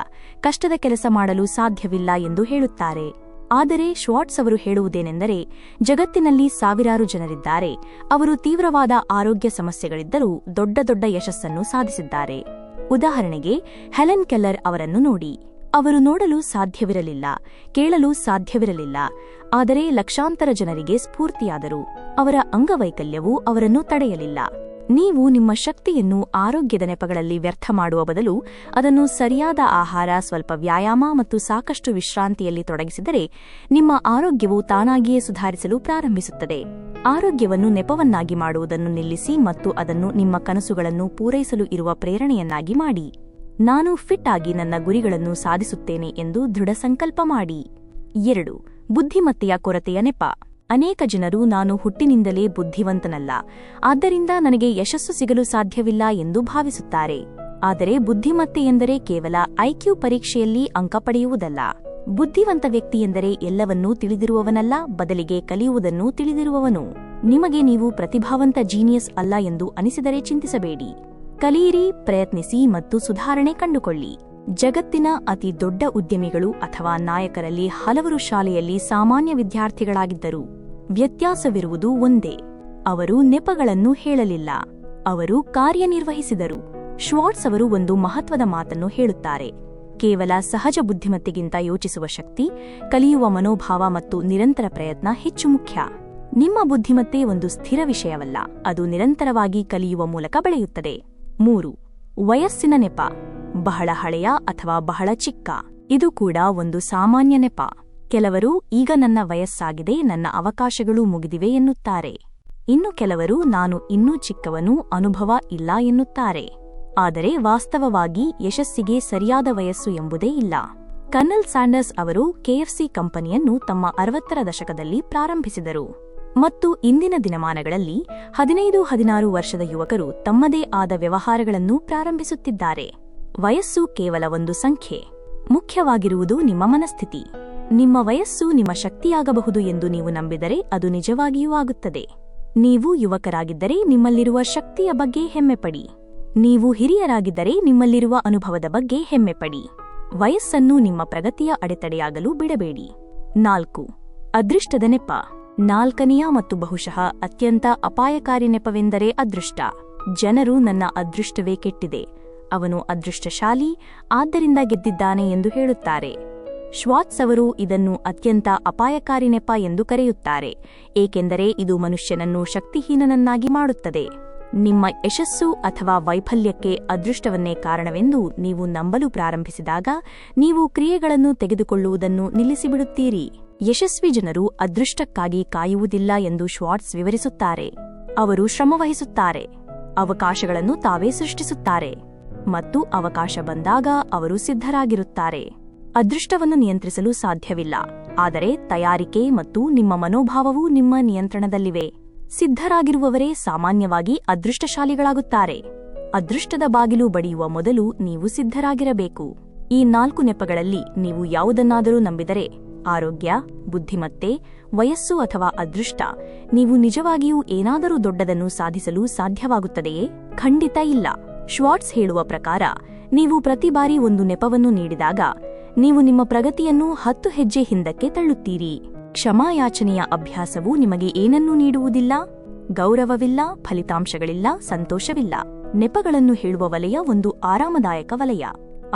A: ಕಷ್ಟದ ಕೆಲಸ ಮಾಡಲು ಸಾಧ್ಯವಿಲ್ಲ ಎಂದು ಹೇಳುತ್ತಾರೆ. ಆದರೆ ಶ್ವಾರ್ಟ್ಸ್ ಅವರು ಹೇಳುವುದೇನೆಂದರೆ ಜಗತ್ತಿನಲ್ಲಿ ಸಾವಿರಾರು ಜನರಿದ್ದಾರೆ, ಅವರು ತೀವ್ರವಾದ ಆರೋಗ್ಯ ಸಮಸ್ಯೆಗಳಿದ್ದರೂ ದೊಡ್ಡ ದೊಡ್ಡ ಯಶಸ್ಸನ್ನು ಸಾಧಿಸಿದ್ದಾರೆ. ಉದಾಹರಣೆಗೆ ಹೆಲೆನ್ ಕೆಲ್ಲರ್ ಅವರನ್ನು ನೋಡಿ. ಅವರು ನೋಡಲು ಸಾಧ್ಯವಿರಲಿಲ್ಲ, ಕೇಳಲು ಸಾಧ್ಯವಿರಲಿಲ್ಲ, ಆದರೆ ಲಕ್ಷಾಂತರ ಜನರಿಗೆ ಸ್ಫೂರ್ತಿಯಾದರು. ಅವರ ಅಂಗವೈಕಲ್ಯವು ಅವರನ್ನು ತಡೆಯಲಿಲ್ಲ. ನೀವು ನಿಮ್ಮ ಶಕ್ತಿಯನ್ನು ಆರೋಗ್ಯದ ನೆಪಗಳಲ್ಲಿ ವ್ಯರ್ಥ ಮಾಡುವ ಬದಲು ಅದನ್ನು ಸರಿಯಾದ ಆಹಾರ, ಸ್ವಲ್ಪ ವ್ಯಾಯಾಮ ಮತ್ತು ಸಾಕಷ್ಟು ವಿಶ್ರಾಂತಿಯಲ್ಲಿ ತೊಡಗಿಸಿದರೆ ನಿಮ್ಮ ಆರೋಗ್ಯವು ತಾನಾಗಿಯೇ ಸುಧಾರಿಸಲು ಪ್ರಾರಂಭಿಸುತ್ತದೆ. ಆರೋಗ್ಯವನ್ನು ನೆಪವನ್ನಾಗಿ ಮಾಡುವುದನ್ನು ನಿಲ್ಲಿಸಿ ಮತ್ತು ಅದನ್ನು ನಿಮ್ಮ ಕನಸುಗಳನ್ನು ಪೂರೈಸಲು ಇರುವ ಪ್ರೇರಣೆಯನ್ನಾಗಿ ಮಾಡಿ. ನಾನು ಫಿಟ್ ಆಗಿ ನನ್ನ ಗುರಿಗಳನ್ನು ಸಾಧಿಸುತ್ತೇನೆ ಎಂದು ದೃಢ ಸಂಕಲ್ಪ ಮಾಡಿ. 2. ಬುದ್ಧಿಮತ್ತೆಯ ಕೊರತೆಯ ನೆಪ. ಅನೇಕ ಜನರು ನಾನು ಹುಟ್ಟಿನಿಂದಲೇ ಬುದ್ಧಿವಂತನಲ್ಲ, ಆದ್ದರಿಂದ ನನಗೆ ಯಶಸ್ಸು ಸಿಗಲು ಸಾಧ್ಯವಿಲ್ಲ ಎಂದು ಭಾವಿಸುತ್ತಾರೆ. ಆದರೆ ಬುದ್ಧಿಮತ್ತೆ ಎಂದರೆ ಕೇವಲ ಐಕ್ಯೂ ಪರೀಕ್ಷೆಯಲ್ಲಿ ಅಂಕ ಪಡೆಯುವುದಲ್ಲ. ಬುದ್ಧಿವಂತ ವ್ಯಕ್ತಿ ಎಂದರೆ ಎಲ್ಲವನ್ನೂ ತಿಳಿದಿರುವವನಲ್ಲ, ಬದಲಿಗೆ ಕಲಿಯುವುದನ್ನು ತಿಳಿದಿರುವವನು. ನಿಮಗೆ ನೀವು ಪ್ರತಿಭಾವಂತ ಜೀನಿಯಸ್ ಅಲ್ಲ ಎಂದು ಅನಿಸಿದರೆ ಚಿಂತಿಸಬೇಡಿ. ಕಲಿಯಿರಿ, ಪ್ರಯತ್ನಿಸಿ ಮತ್ತು ಸುಧಾರಣೆ ಕಂಡುಕೊಳ್ಳಿ. ಜಗತ್ತಿನ ಅತಿ ದೊಡ್ಡ ಉದ್ಯಮಿಗಳು ಅಥವಾ ನಾಯಕರಲ್ಲಿ ಹಲವರು ಶಾಲೆಯಲ್ಲಿ ಸಾಮಾನ್ಯ ವಿದ್ಯಾರ್ಥಿಗಳಾಗಿದ್ದರು. ವ್ಯತ್ಯಾಸವಿರುವುದು ಒಂದೇ: ಅವರು ನೆಪಗಳನ್ನು ಹೇಳಲಿಲ್ಲ, ಅವರು ಕಾರ್ಯನಿರ್ವಹಿಸಿದರು. ಶ್ವಾರ್ಟ್ಸ್ ಅವರು ಒಂದು ಮಹತ್ವದ ಮಾತನ್ನು ಹೇಳುತ್ತಾರೆ: ಕೇವಲ ಸಹಜ ಬುದ್ಧಿಮತ್ತೆಗಿಂತ ಯೋಚಿಸುವ ಶಕ್ತಿ, ಕಲಿಯುವ ಮನೋಭಾವ ಮತ್ತು ನಿರಂತರ ಪ್ರಯತ್ನ ಹೆಚ್ಚು ಮುಖ್ಯ. ನಿಮ್ಮ ಬುದ್ಧಿಮತ್ತೆ ಒಂದು ಸ್ಥಿರ ವಿಷಯವಲ್ಲ, ಅದು ನಿರಂತರವಾಗಿ ಕಲಿಯುವ ಮೂಲಕ ಬೆಳೆಯುತ್ತದೆ. 3. ವಯಸ್ಸಿನ ನೆಪ. ಬಹಳ ಹಳೆಯ ಅಥವಾ ಬಹಳ ಚಿಕ್ಕ. ಇದು ಕೂಡ ಒಂದು ಸಾಮಾನ್ಯ ನೆಪ. ಕೆಲವರು ಈಗ ನನ್ನ ವಯಸ್ಸಾಗಿದೆ, ನನ್ನ ಅವಕಾಶಗಳು ಮುಗಿದಿವೆ ಎನ್ನುತ್ತಾರೆ. ಇನ್ನು ಕೆಲವರು ನಾನು ಇನ್ನೂ ಚಿಕ್ಕವನು, ಅನುಭವ ಇಲ್ಲ ಎನ್ನುತ್ತಾರೆ. ಆದರೆ ವಾಸ್ತವವಾಗಿ ಯಶಸ್ಸಿಗೆ ಸರಿಯಾದ ವಯಸ್ಸು ಎಂಬುದೇ ಇಲ್ಲ. ಕರ್ನಲ್ ಸ್ಯಾಂಡರ್ಸ್ ಅವರು ಕೆಎಫ್ಸಿ ಕಂಪನಿಯನ್ನು ತಮ್ಮ 60ರ ದಶಕದಲ್ಲಿ ಪ್ರಾರಂಭಿಸಿದರು. ಮತ್ತು ಇಂದಿನ ದಿನಮಾನಗಳಲ್ಲಿ 15-16 ವರ್ಷದ ಯುವಕರು ತಮ್ಮದೇ ಆದ ವ್ಯವಹಾರಗಳನ್ನು ಪ್ರಾರಂಭಿಸುತ್ತಿದ್ದಾರೆ. ವಯಸ್ಸು ಕೇವಲ ಒಂದು ಸಂಖ್ಯೆ. ಮುಖ್ಯವಾಗಿರುವುದು ನಿಮ್ಮ ಮನಸ್ಥಿತಿ. ನಿಮ್ಮ ವಯಸ್ಸು ನಿಮ್ಮ ಶಕ್ತಿಯಾಗಬಹುದು ಎಂದು ನೀವು ನಂಬಿದರೆ ಅದು ನಿಜವಾಗಿಯೂ ಆಗುತ್ತದೆ. ನೀವು ಯುವಕರಾಗಿದ್ದರೆ ನಿಮ್ಮಲ್ಲಿರುವ ಶಕ್ತಿಯ ಬಗ್ಗೆ ಹೆಮ್ಮೆಪಡಿ. ನೀವು ಹಿರಿಯರಾಗಿದ್ದರೆ ನಿಮ್ಮಲ್ಲಿರುವ ಅನುಭವದ ಬಗ್ಗೆ ಹೆಮ್ಮೆಪಡಿ. ವಯಸ್ಸನ್ನು ನಿಮ್ಮ ಪ್ರಗತಿಯ ಅಡೆತಡೆಯಾಗಲು ಬಿಡಬೇಡಿ. 4. ಅದೃಷ್ಟದ ನೆಪ. 4ನೆಯ ಮತ್ತು ಬಹುಶಃ ಅತ್ಯಂತ ಅಪಾಯಕಾರಿ ನೆಪವೆಂದರೆ ಅದೃಷ್ಟ. ಜನರು ನನ್ನ ಅದೃಷ್ಟವೇ ಕೆಟ್ಟಿದೆ, ಅವನು ಅದೃಷ್ಟಶಾಲಿ, ಆದ್ದರಿಂದ ಗೆದ್ದಿದ್ದಾನೆ ಎಂದು ಹೇಳುತ್ತಾರೆ. ಶ್ವಾರ್ಟ್ಸ್ ಅವರು ಇದನ್ನು ಅತ್ಯಂತ ಅಪಾಯಕಾರಿ ನೆಪ ಎಂದು ಕರೆಯುತ್ತಾರೆ, ಏಕೆಂದರೆ ಇದು ಮನುಷ್ಯನನ್ನು ಶಕ್ತಿಹೀನನನ್ನಾಗಿ ಮಾಡುತ್ತದೆ. ನಿಮ್ಮ ಯಶಸ್ಸು ಅಥವಾ ವೈಫಲ್ಯಕ್ಕೆ ಅದೃಷ್ಟವನ್ನೇ ಕಾರಣವೆಂದು ನೀವು ನಂಬಲು ಪ್ರಾರಂಭಿಸಿದಾಗ ನೀವು ಕ್ರಿಯೆಗಳನ್ನು ತೆಗೆದುಕೊಳ್ಳುವುದನ್ನು ನಿಲ್ಲಿಸಿಬಿಡುತ್ತೀರಿ. ಯಶಸ್ವಿ ಜನರು ಅದೃಷ್ಟಕ್ಕಾಗಿ ಕಾಯುವುದಿಲ್ಲ ಎಂದು ಶ್ವಾರ್ಟ್ಸ್ ವಿವರಿಸುತ್ತಾರೆ. ಅವರು ಶ್ರಮವಹಿಸುತ್ತಾರೆ, ಅವಕಾಶಗಳನ್ನು ತಾವೇ ಸೃಷ್ಟಿಸುತ್ತಾರೆ, ಮತ್ತು ಅವಕಾಶ ಬಂದಾಗ ಅವರು ಸಿದ್ಧರಾಗಿರುತ್ತಾರೆ. ಅದೃಷ್ಟವನ್ನು ನಿಯಂತ್ರಿಸಲು ಸಾಧ್ಯವಿಲ್ಲ, ಆದರೆ ತಯಾರಿಕೆ ಮತ್ತು ನಿಮ್ಮ ಮನೋಭಾವವೂ ನಿಮ್ಮ ನಿಯಂತ್ರಣದಲ್ಲಿವೆ. ಸಿದ್ಧರಾಗಿರುವವರೇ ಸಾಮಾನ್ಯವಾಗಿ ಅದೃಷ್ಟಶಾಲಿಗಳಾಗುತ್ತಾರೆ. ಅದೃಷ್ಟದ ಬಾಗಿಲು ಬಡಿಯುವ ಮೊದಲು ನೀವು ಸಿದ್ಧರಾಗಿರಬೇಕು. ಈ 4 ನೆಪಗಳಲ್ಲಿ ನೀವು ಯಾವುದನ್ನಾದರೂ ನಂಬಿದರೆ, ಆರೋಗ್ಯ, ಬುದ್ಧಿಮತ್ತೆ, ವಯಸ್ಸು ಅಥವಾ ಅದೃಷ್ಟ, ನೀವು ನಿಜವಾಗಿಯೂ ಏನಾದರೂ ದೊಡ್ಡದನ್ನು ಸಾಧಿಸಲು ಸಾಧ್ಯವಾಗುತ್ತದೆಯೇ? ಖಂಡಿತ ಇಲ್ಲ. ಶ್ವಾರ್ಟ್ಸ್ ಹೇಳುವ ಪ್ರಕಾರ ನೀವು ಪ್ರತಿ ಬಾರಿ ಒಂದು ನೆಪವನ್ನು ನೀಡಿದಾಗ ನೀವು ನಿಮ್ಮ ಪ್ರಗತಿಯನ್ನು 10 ಹೆಜ್ಜೆ ಹಿಂದಕ್ಕೆ ತಳ್ಳುತ್ತೀರಿ. ಕ್ಷಮಾಯಾಚನೆಯ ಅಭ್ಯಾಸವು ನಿಮಗೆ ಏನನ್ನೂ ನೀಡುವುದಿಲ್ಲ. ಗೌರವವಿಲ್ಲ, ಫಲಿತಾಂಶಗಳಿಲ್ಲ, ಸಂತೋಷವಿಲ್ಲ. ನೆಪಗಳನ್ನು ಹೇಳುವ ವಲಯ ಒಂದು ಆರಾಮದಾಯಕ ವಲಯ,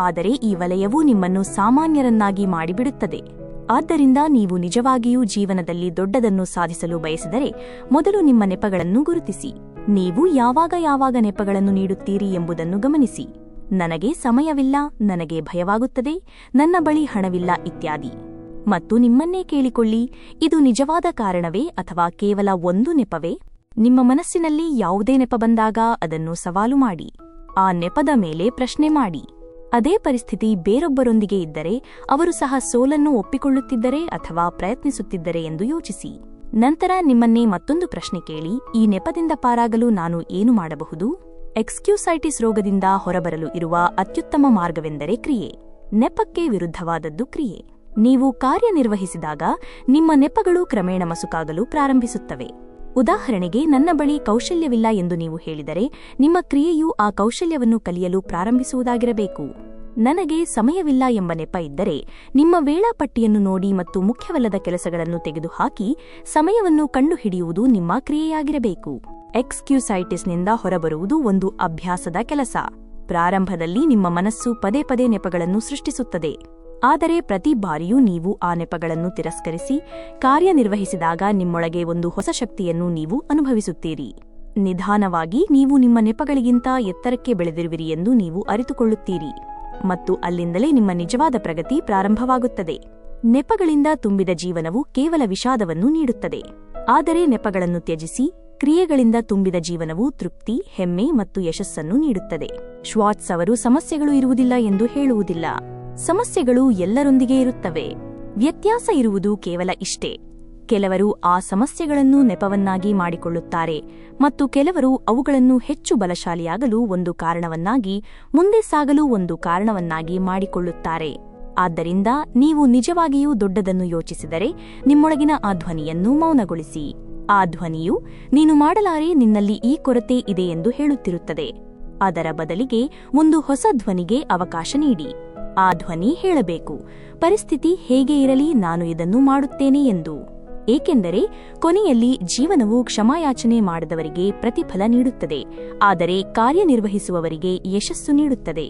A: ಆದರೆ ಈ ವಲಯವು ನಿಮ್ಮನ್ನು ಸಾಮಾನ್ಯರನ್ನಾಗಿ ಮಾಡಿಬಿಡುತ್ತದೆ. ಆದ್ದರಿಂದ ನೀವು ನಿಜವಾಗಿಯೂ ಜೀವನದಲ್ಲಿ ದೊಡ್ಡದನ್ನು ಸಾಧಿಸಲು ಬಯಸಿದರೆ ಮೊದಲು ನಿಮ್ಮ ನೆಪಗಳನ್ನು ಗುರುತಿಸಿ. ನೀವು ಯಾವಾಗ ನೆಪಗಳನ್ನು ನೀಡುತ್ತೀರಿ ಎಂಬುದನ್ನು ಗಮನಿಸಿ. ನನಗೆ ಸಮಯವಿಲ್ಲ, ನನಗೆ ಭಯವಾಗುತ್ತದೆ, ನನ್ನ ಬಳಿ ಹಣವಿಲ್ಲ ಇತ್ಯಾದಿ. ಮತ್ತು ನಿಮ್ಮನ್ನೇ ಕೇಳಿಕೊಳ್ಳಿ, ಇದು ನಿಜವಾದ ಕಾರಣವೇ ಅಥವಾ ಕೇವಲ ಒಂದು ನೆಪವೇ? ನಿಮ್ಮ ಮನಸ್ಸಿನಲ್ಲಿ ಯಾವುದೇ ನೆಪ ಬಂದಾಗ ಅದನ್ನು ಸವಾಲು ಮಾಡಿ. ಆ ನೆಪದ ಮೇಲೆ ಪ್ರಶ್ನೆ ಮಾಡಿ. ಅದೇ ಪರಿಸ್ಥಿತಿ ಬೇರೊಬ್ಬರೊಂದಿಗೆ ಇದ್ದರೆ ಅವರು ಸಹ ಸೋಲನ್ನು ಒಪ್ಪಿಕೊಳ್ಳುತ್ತಿದ್ದರೆ ಅಥವಾ ಪ್ರಯತ್ನಿಸುತ್ತಿದ್ದರೆ ಎಂದು ಯೋಚಿಸಿ. ನಂತರ ನಿಮ್ಮನ್ನೇ ಮತ್ತೊಂದು ಪ್ರಶ್ನೆ ಕೇಳಿ, ಈ ನೆಪದಿಂದ ಪಾರಾಗಲು ನಾನು ಏನು ಮಾಡಬಹುದು? ಎಕ್ಸ್ಕ್ಯೂಸೈಟಿಸ್ ರೋಗದಿಂದ ಹೊರಬರಲು ಇರುವ ಅತ್ಯುತ್ತಮ ಮಾರ್ಗವೆಂದರೆ ಕ್ರಿಯೆ. ನೆಪಕ್ಕೆ ವಿರುದ್ಧವಾದದ್ದು ಕ್ರಿಯೆ. ನೀವು ಕಾರ್ಯನಿರ್ವಹಿಸಿದಾಗ ನಿಮ್ಮ ನೆಪಗಳು ಕ್ರಮೇಣ ಮಸುಕಾಗಲು ಪ್ರಾರಂಭಿಸುತ್ತವೆ. ಉದಾಹರಣೆಗೆ, ನನ್ನ ಬಳಿ ಕೌಶಲ್ಯವಿಲ್ಲ ಎಂದು ನೀವು ಹೇಳಿದರೆ ನಿಮ್ಮ ಕ್ರಿಯೆಯು ಆ ಕೌಶಲ್ಯವನ್ನು ಕಲಿಯಲು ಪ್ರಾರಂಭಿಸುವುದಾಗಿರಬೇಕು. ನನಗೆ ಸಮಯವಿಲ್ಲ ಎಂಬ ನೆಪ ಇದ್ದರೆ ನಿಮ್ಮ ವೇಳಾಪಟ್ಟಿಯನ್ನು ನೋಡಿ ಮತ್ತು ಮುಖ್ಯವಲ್ಲದ ಕೆಲಸಗಳನ್ನು ತೆಗೆದುಹಾಕಿ ಸಮಯವನ್ನು ಕಂಡುಹಿಡಿಯುವುದು ನಿಮ್ಮ ಕ್ರಿಯೆಯಾಗಿರಬೇಕು. ಎಕ್ಸ್ಕ್ಯೂಸೈಟಿಸ್ನಿಂದ ಹೊರಬರುವುದು ಒಂದು ಅಭ್ಯಾಸದ ಕೆಲಸ. ಪ್ರಾರಂಭದಲ್ಲಿ ನಿಮ್ಮ ಮನಸ್ಸು ಪದೇ ಪದೇ ನೆಪಗಳನ್ನು ಸೃಷ್ಟಿಸುತ್ತದೆ. ಆದರೆ ಪ್ರತಿ ಬಾರಿಯೂ ನೀವು ಆ ನೆಪಗಳನ್ನು ತಿರಸ್ಕರಿಸಿ ಕಾರ್ಯನಿರ್ವಹಿಸಿದಾಗ ನಿಮ್ಮೊಳಗೆ ಒಂದು ಹೊಸ ಶಕ್ತಿಯನ್ನು ನೀವು ಅನುಭವಿಸುತ್ತೀರಿ. ನಿಧಾನವಾಗಿ ನೀವು ನಿಮ್ಮ ನೆಪಗಳಿಗಿಂತ ಎತ್ತರಕ್ಕೆ ಬೆಳೆದಿರುವಿರಿ ಎಂದು ನೀವು ಅರಿತುಕೊಳ್ಳುತ್ತೀರಿ ಮತ್ತು ಅಲ್ಲಿಂದಲೇ ನಿಮ್ಮ ನಿಜವಾದ ಪ್ರಗತಿ ಪ್ರಾರಂಭವಾಗುತ್ತದೆ. ನೆಪಗಳಿಂದ ತುಂಬಿದ ಜೀವನವು ಕೇವಲ ವಿಷಾದವನ್ನು ನೀಡುತ್ತದೆ. ಆದರೆ ನೆಪಗಳನ್ನು ತ್ಯಜಿಸಿ ಕ್ರಿಯೆಗಳಿಂದ ತುಂಬಿದ ಜೀವನವು ತೃಪ್ತಿ, ಹೆಮ್ಮೆ ಮತ್ತು ಯಶಸ್ಸನ್ನು ನೀಡುತ್ತದೆ. ಶ್ವಾರ್ಟ್ಸ್ ಅವರು ಸಮಸ್ಯೆಗಳು ಇರುವುದಿಲ್ಲ ಎಂದು ಹೇಳುವುದಿಲ್ಲ. ಸಮಸ್ಯೆಗಳು ಎಲ್ಲರೊಂದಿಗೆ ಇರುತ್ತವೆ. ವ್ಯತ್ಯಾಸ ಇರುವುದು ಕೇವಲ ಇಷ್ಟೇ: ಕೆಲವರು ಆ ಸಮಸ್ಯೆಗಳನ್ನು ನೆಪವನ್ನಾಗಿ ಮಾಡಿಕೊಳ್ಳುತ್ತಾರೆ ಮತ್ತು ಕೆಲವರು ಅವುಗಳನ್ನು ಹೆಚ್ಚು ಬಲಶಾಲಿಯಾಗಲು ಒಂದು ಕಾರಣವನ್ನಾಗಿ, ಮುಂದೆ ಸಾಗಲು ಒಂದು ಕಾರಣವನ್ನಾಗಿ ಮಾಡಿಕೊಳ್ಳುತ್ತಾರೆ. ಆದ್ದರಿಂದ ನೀವು ನಿಜವಾಗಿಯೂ ದೊಡ್ಡದನ್ನು ಯೋಚಿಸಿದರೆ ನಿಮ್ಮೊಳಗಿನ ಆ ಧ್ವನಿಯನ್ನು ಮೌನಗೊಳಿಸಿ. ಆ ಧ್ವನಿಯು ನೀನು ಮಾಡಲಾರೆ, ನಿನ್ನಲ್ಲಿ ಈ ಕೊರತೆ ಇದೆ ಎಂದು ಹೇಳುತ್ತಿರುತ್ತದೆ. ಅದರ ಬದಲಿಗೆ ಒಂದು ಹೊಸ ಧ್ವನಿಗೆ ಅವಕಾಶ ನೀಡಿ. ಆ ಧ್ವನಿ ಹೇಳಬೇಕು, ಪರಿಸ್ಥಿತಿ ಹೇಗೆ ಇರಲಿ, ನಾನು ಇದನ್ನು ಮಾಡುತ್ತೇನೆ ಎಂದು. ಏಕೆಂದರೆ ಕೊನೆಯಲ್ಲಿ ಜೀವನವು ಕ್ಷಮಾಯಾಚನೆ ಮಾಡದವರಿಗೆ ಪ್ರತಿಫಲ ನೀಡುತ್ತದೆ, ಆದರೆ ಕಾರ್ಯನಿರ್ವಹಿಸುವವರಿಗೆ ಯಶಸ್ಸು ನೀಡುತ್ತದೆ.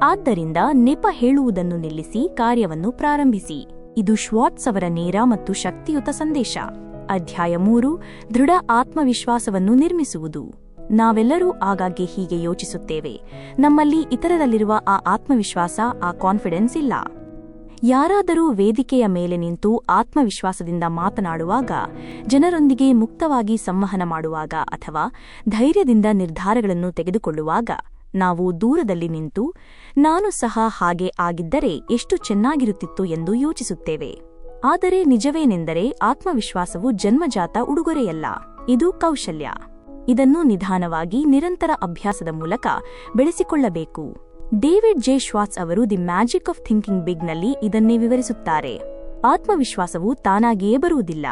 A: ಆದ್ದರಿಂದ ನೆಪ ಹೇಳುವುದನ್ನು ನಿಲ್ಲಿಸಿ ಕಾರ್ಯವನ್ನು ಪ್ರಾರಂಭಿಸಿ. ಇದು ಶ್ವಾರ್ಟ್ಸ್ ಅವರ ನೇರ ಮತ್ತು ಶಕ್ತಿಯುತ ಸಂದೇಶ. ಅಧ್ಯಾಯ 3: ದೃಢ ಆತ್ಮವಿಶ್ವಾಸವನ್ನು ನಿರ್ಮಿಸುವುದು. ನಾವೆಲ್ಲರೂ ಆಗಾಗ್ಗೆ ಹೀಗೆ ಯೋಚಿಸುತ್ತೇವೆ: ನಮ್ಮಲ್ಲಿ ಇತರರಲ್ಲಿರುವ ಆ ಆತ್ಮವಿಶ್ವಾಸ, ಆ ಕಾನ್ಫಿಡೆನ್ಸ್ ಇಲ್ಲ. ಯಾರಾದರೂ ವೇದಿಕೆಯ ಮೇಲೆ ನಿಂತು ಆತ್ಮವಿಶ್ವಾಸದಿಂದ ಮಾತನಾಡುವಾಗ, ಜನರೊಂದಿಗೆ ಮುಕ್ತವಾಗಿ ಸಂವಹನ ಮಾಡುವಾಗ ಅಥವಾ ಧೈರ್ಯದಿಂದ ನಿರ್ಧಾರಗಳನ್ನು ತೆಗೆದುಕೊಳ್ಳುವಾಗ ನಾವು ದೂರದಲ್ಲಿ ನಿಂತು ನಾನು ಸಹ ಹಾಗೆ ಆಗಿದ್ದರೆ ಎಷ್ಟು ಚೆನ್ನಾಗಿರುತ್ತಿತ್ತು ಎಂದು ಯೋಚಿಸುತ್ತೇವೆ. ಆದರೆ ನಿಜವೇನೆಂದರೆ ಆತ್ಮವಿಶ್ವಾಸವು ಜನ್ಮಜಾತ ಉಡುಗೊರೆಯಲ್ಲ, ಇದು ಕೌಶಲ್ಯ. ಇದನ್ನು ನಿಧಾನವಾಗಿ ನಿರಂತರ ಅಭ್ಯಾಸದ ಮೂಲಕ ಬೆಳೆಸಿಕೊಳ್ಳಬೇಕು. ಡೇವಿಡ್ ಜೆ ಶ್ವಾರ್ಟ್ಸ್ ಅವರು ದಿ ಮ್ಯಾಜಿಕ್ ಆಫ್ ಥಿಂಕಿಂಗ್ ಬಿಗ್ನಲ್ಲಿ ಇದನ್ನೇ ವಿವರಿಸುತ್ತಾರೆ. ಆತ್ಮವಿಶ್ವಾಸವು ತಾನಾಗಿಯೇ ಬರುವುದಿಲ್ಲ,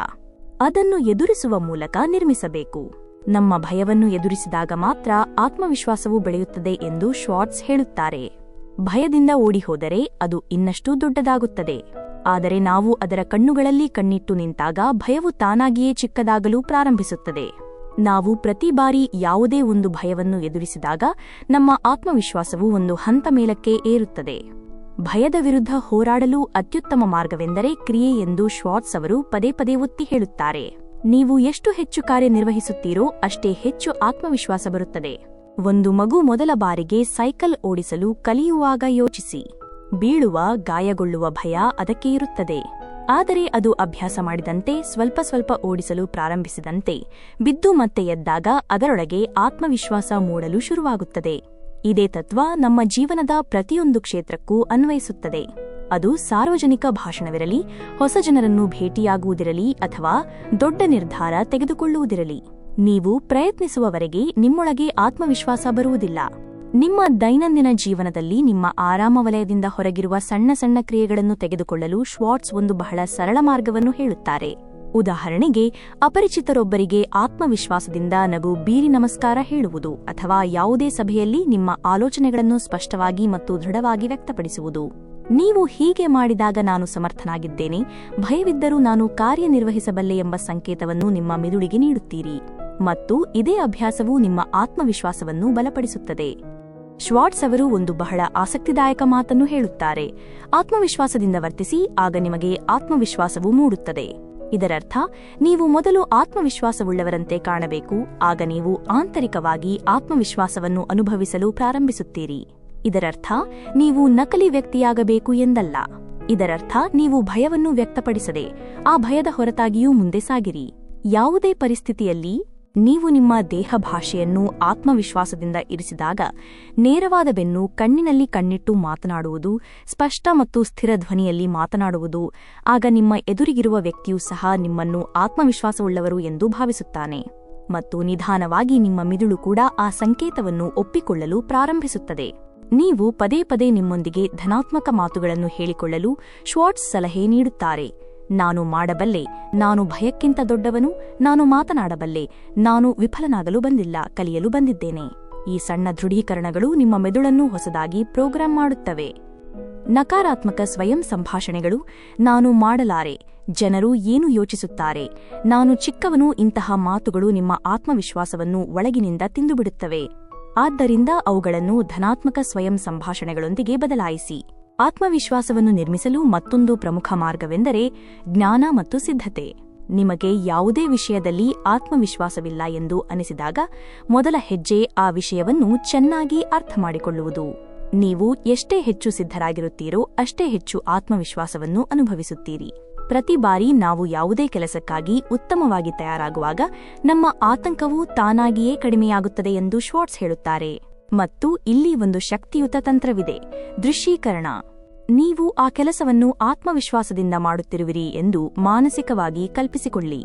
A: ಅದನ್ನು ಎದುರಿಸುವ ಮೂಲಕ ನಿರ್ಮಿಸಬೇಕು. ನಮ್ಮ ಭಯವನ್ನು ಎದುರಿಸಿದಾಗ ಮಾತ್ರ ಆತ್ಮವಿಶ್ವಾಸವು ಬೆಳೆಯುತ್ತದೆ ಎಂದು ಶ್ವಾರ್ಟ್ಸ್ ಹೇಳುತ್ತಾರೆ. ಭಯದಿಂದ ಓಡಿಹೋದರೆ ಅದು ಇನ್ನಷ್ಟು ದೊಡ್ಡದಾಗುತ್ತದೆ. ಆದರೆ ನಾವು ಅದರ ಕಣ್ಣುಗಳಲ್ಲಿ ಕಣ್ಣಿಟ್ಟು ನಿಂತಾಗ ಭಯವು ತಾನಾಗಿಯೇ ಚಿಕ್ಕದಾಗಲು ಪ್ರಾರಂಭಿಸುತ್ತದೆ. ನಾವು ಪ್ರತಿ ಬಾರಿ ಯಾವುದೇ ಒಂದು ಭಯವನ್ನು ಎದುರಿಸಿದಾಗ ನಮ್ಮ ಆತ್ಮವಿಶ್ವಾಸವು ಒಂದು ಹಂತ ಮೇಲಕ್ಕೆ ಏರುತ್ತದೆ. ಭಯದ ವಿರುದ್ಧ ಹೋರಾಡಲು ಅತ್ಯುತ್ತಮ ಮಾರ್ಗವೆಂದರೆ ಕ್ರಿಯೆ ಎಂದು ಶ್ವಾರ್ಟ್ಸ್ ಅವರು ಪದೇ ಪದೇ ಒತ್ತಿ ಹೇಳುತ್ತಾರೆ. ನೀವು ಎಷ್ಟು ಹೆಚ್ಚು ಕಾರ್ಯನಿರ್ವಹಿಸುತ್ತೀರೋ ಅಷ್ಟೇ ಹೆಚ್ಚು ಆತ್ಮವಿಶ್ವಾಸ ಬರುತ್ತದೆ. ಒಂದು ಮಗು ಮೊದಲ ಬಾರಿಗೆ ಸೈಕಲ್ ಓಡಿಸಲು ಕಲಿಯುವಾಗ ಯೋಚಿಸಿ. ಬೀಳುವ, ಗಾಯಗೊಳ್ಳುವ ಭಯ ಅದಕ್ಕೆ ಇರುತ್ತದೆ. ಆದರೆ ಅದು ಅಭ್ಯಾಸ ಮಾಡಿದಂತೆ ಸ್ವಲ್ಪ ಓಡಿಸಲು ಪ್ರಾರಂಭಿಸಿದಂತೆ ಬಿದ್ದು ಮತ್ತೆ ಎದ್ದಾಗ ಅದರೊಳಗೆ ಆತ್ಮವಿಶ್ವಾಸ ಮೂಡಲು ಶುರುವಾಗುತ್ತದೆ. ಇದೇ ತತ್ವ ನಮ್ಮ ಜೀವನದ ಪ್ರತಿಯೊಂದು ಕ್ಷೇತ್ರಕ್ಕೂ ಅನ್ವಯಿಸುತ್ತದೆ. ಅದು ಸಾರ್ವಜನಿಕ ಭಾಷಣವಿರಲಿ, ಹೊಸ ಜನರನ್ನು ಭೇಟಿಯಾಗುವುದಿರಲಿ ಅಥವಾ ದೊಡ್ಡ ನಿರ್ಧಾರ ತೆಗೆದುಕೊಳ್ಳುವುದಿರಲಿ. ನೀವು ಪ್ರಯತ್ನಿಸುವವರೆಗೆ ನಿಮ್ಮೊಳಗೆ ಆತ್ಮವಿಶ್ವಾಸ ಬರುವುದಿಲ್ಲ. ನಿಮ್ಮ ದೈನಂದಿನ ಜೀವನದಲ್ಲಿ ನಿಮ್ಮ ಆರಾಮ ವಲಯದಿಂದ ಹೊರಗಿರುವ ಸಣ್ಣ ಸಣ್ಣ ಕ್ರಿಯೆಗಳನ್ನು ತೆಗೆದುಕೊಳ್ಳಲು ಶ್ವಾರ್ಟ್ಸ್ ಒಂದು ಬಹಳ ಸರಳ ಮಾರ್ಗವನ್ನು ಹೇಳುತ್ತಾರೆ. ಉದಾಹರಣೆಗೆ, ಅಪರಿಚಿತರೊಬ್ಬರಿಗೆ ಆತ್ಮವಿಶ್ವಾಸದಿಂದ ನಗು ಬೀರಿ ನಮಸ್ಕಾರ ಹೇಳುವುದು ಅಥವಾ ಯಾವುದೇ ಸಭೆಯಲ್ಲಿ ನಿಮ್ಮ ಆಲೋಚನೆಗಳನ್ನು ಸ್ಪಷ್ಟವಾಗಿ ಮತ್ತು ದೃಢವಾಗಿ ವ್ಯಕ್ತಪಡಿಸುವುದು. ನೀವು ಹೀಗೆ ಮಾಡಿದಾಗ ನಾನು ಸಮರ್ಥನಾಗಿದ್ದೇನೆ, ಭಯವಿದ್ದರೂ ನಾನು ಕಾರ್ಯನಿರ್ವಹಿಸಬಲ್ಲೆ ಎಂಬ ಸಂಕೇತವನ್ನು ನಿಮ್ಮ ಮೆದುಳಿಗೆ ನೀಡುತ್ತೀರಿ ಮತ್ತು ಇದೇ ಅಭ್ಯಾಸವು ನಿಮ್ಮ ಆತ್ಮವಿಶ್ವಾಸವನ್ನು ಬಲಪಡಿಸುತ್ತದೆ. ಶ್ವಾರ್ಟ್ಸ್ ಅವರು ಒಂದು ಬಹಳ ಆಸಕ್ತಿದಾಯಕ ಮಾತನ್ನು ಹೇಳುತ್ತಾರೆ. ಆತ್ಮವಿಶ್ವಾಸದಿಂದ ವರ್ತಿಸಿ, ಆಗ ನಿಮಗೆ ಆತ್ಮವಿಶ್ವಾಸವು ಮೂಡುತ್ತದೆ. ಇದರರ್ಥ ನೀವು ಮೊದಲು ಆತ್ಮವಿಶ್ವಾಸವುಳ್ಳವರಂತೆ ಕಾಣಬೇಕು, ಆಗ ನೀವು ಆಂತರಿಕವಾಗಿ ಆತ್ಮವಿಶ್ವಾಸವನ್ನು ಅನುಭವಿಸಲು ಪ್ರಾರಂಭಿಸುತ್ತೀರಿ. ಇದರರ್ಥ ನೀವು ನಕಲಿ ವ್ಯಕ್ತಿಯಾಗಬೇಕು ಎಂದಲ್ಲ. ಇದರರ್ಥ ನೀವು ಭಯವನ್ನು ವ್ಯಕ್ತಪಡಿಸದೆ ಆ ಭಯದ ಹೊರತಾಗಿಯೂ ಮುಂದೆ ಸಾಗಿರಿ. ಯಾವುದೇ ಪರಿಸ್ಥಿತಿಯಲ್ಲಿ ನೀವು ನಿಮ್ಮ ದೇಹ ಭಾಷೆಯನ್ನು ಆತ್ಮವಿಶ್ವಾಸದಿಂದ ಇರಿಸಿದಾಗ, ನೇರವಾದ ಬೆನ್ನು, ಕಣ್ಣಿನಲ್ಲಿ ಕಣ್ಣಿಟ್ಟು ಮಾತನಾಡುವುದು, ಸ್ಪಷ್ಟ ಮತ್ತು ಸ್ಥಿರ ಧ್ವನಿಯಲ್ಲಿ ಮಾತನಾಡುವುದು, ಆಗ ನಿಮ್ಮ ಎದುರಿಗಿರುವ ವ್ಯಕ್ತಿಯೂ ಸಹ ನಿಮ್ಮನ್ನು ಆತ್ಮವಿಶ್ವಾಸವುಳ್ಳವರು ಎಂದು ಭಾವಿಸುತ್ತಾನೆ. ಮತ್ತು ನಿಧಾನವಾಗಿ ನಿಮ್ಮ ಮಿದುಳು ಕೂಡ ಆ ಸಂಕೇತವನ್ನು ಒಪ್ಪಿಕೊಳ್ಳಲು ಪ್ರಾರಂಭಿಸುತ್ತದೆ. ನೀವು ಪದೇ ಪದೇ ನಿಮ್ಮೊಂದಿಗೆ ಧನಾತ್ಮಕ ಮಾತುಗಳನ್ನು ಹೇಳಿಕೊಳ್ಳಲು ಶ್ವಾರ್ಟ್ಸ್ ಸಲಹೆ ನೀಡುತ್ತಾರೆ. ನಾನು ಮಾಡಬಲ್ಲೆ, ನಾನು ಭಯಕ್ಕಿಂತ ದೊಡ್ಡವನು, ನಾನು ಮಾತನಾಡಬಲ್ಲೆ, ನಾನು ವಿಫಲನಾಗಲು ಬಂದಿಲ್ಲ, ಕಲಿಯಲು ಬಂದಿದ್ದೇನೆ. ಈ ಸಣ್ಣ ದೃಢೀಕರಣಗಳು ನಿಮ್ಮ ಮೆದುಳನ್ನು ಹೊಸದಾಗಿ ಪ್ರೋಗ್ರಾಂ ಮಾಡುತ್ತವೆ. ನಕಾರಾತ್ಮಕ ಸ್ವಯಂ ಸಂಭಾಷಣೆಗಳು: ನಾನು ಮಾಡಲಾರೆ, ಜನರು ಏನು ಯೋಚಿಸುತ್ತಾರೆ, ನಾನು ಚಿಕ್ಕವನು. ಇಂತಹ ಮಾತುಗಳು ನಿಮ್ಮ ಆತ್ಮವಿಶ್ವಾಸವನ್ನು ಒಳಗಿನಿಂದ ತಿಂದುಬಿಡುತ್ತವೆ. ಆದ್ದರಿಂದ ಅವುಗಳನ್ನು ಧನಾತ್ಮಕ ಸ್ವಯಂ ಸಂಭಾಷಣೆಗಳೊಂದಿಗೆ ಬದಲಾಯಿಸಿ. ಆತ್ಮವಿಶ್ವಾಸವನ್ನು ನಿರ್ಮಿಸಲು ಮತ್ತೊಂದು ಪ್ರಮುಖ ಮಾರ್ಗವೆಂದರೆ ಜ್ಞಾನ ಮತ್ತು ಸಿದ್ಧತೆ. ನಿಮಗೆ ಯಾವುದೇ ವಿಷಯದಲ್ಲಿ ಆತ್ಮವಿಶ್ವಾಸವಿಲ್ಲ ಎಂದು ಅನಿಸಿದಾಗ ಮೊದಲ ಹೆಜ್ಜೆ ಆ ವಿಷಯವನ್ನು ಚೆನ್ನಾಗಿ ಅರ್ಥಮಾಡಿಕೊಳ್ಳುವುದು. ನೀವು ಎಷ್ಟೇ ಹೆಚ್ಚು ಸಿದ್ಧರಾಗಿರುತ್ತೀರೋ ಅಷ್ಟೇ ಹೆಚ್ಚು ಆತ್ಮವಿಶ್ವಾಸವನ್ನು ಅನುಭವಿಸುತ್ತೀರಿ. ಪ್ರತಿ ಬಾರಿ ನಾವು ಯಾವುದೇ ಕೆಲಸಕ್ಕಾಗಿ ಉತ್ತಮವಾಗಿ ತಯಾರಾಗುವಾಗ ನಮ್ಮ ಆತಂಕವು ತಾನಾಗಿಯೇ ಕಡಿಮೆಯಾಗುತ್ತದೆ ಎಂದು ಶ್ವಾರ್ಟ್ಸ್ ಹೇಳುತ್ತಾರೆ. ಮತ್ತು ಇಲ್ಲಿ ಒಂದು ಶಕ್ತಿಯುತ ತಂತ್ರವಿದೆ: ದೃಶ್ಯೀಕರಣ. ನೀವು ಆ ಕೆಲಸವನ್ನು ಆತ್ಮವಿಶ್ವಾಸದಿಂದ ಮಾಡುತ್ತಿರುವಿರಿ ಎಂದು ಮಾನಸಿಕವಾಗಿ ಕಲ್ಪಿಸಿಕೊಳ್ಳಿ.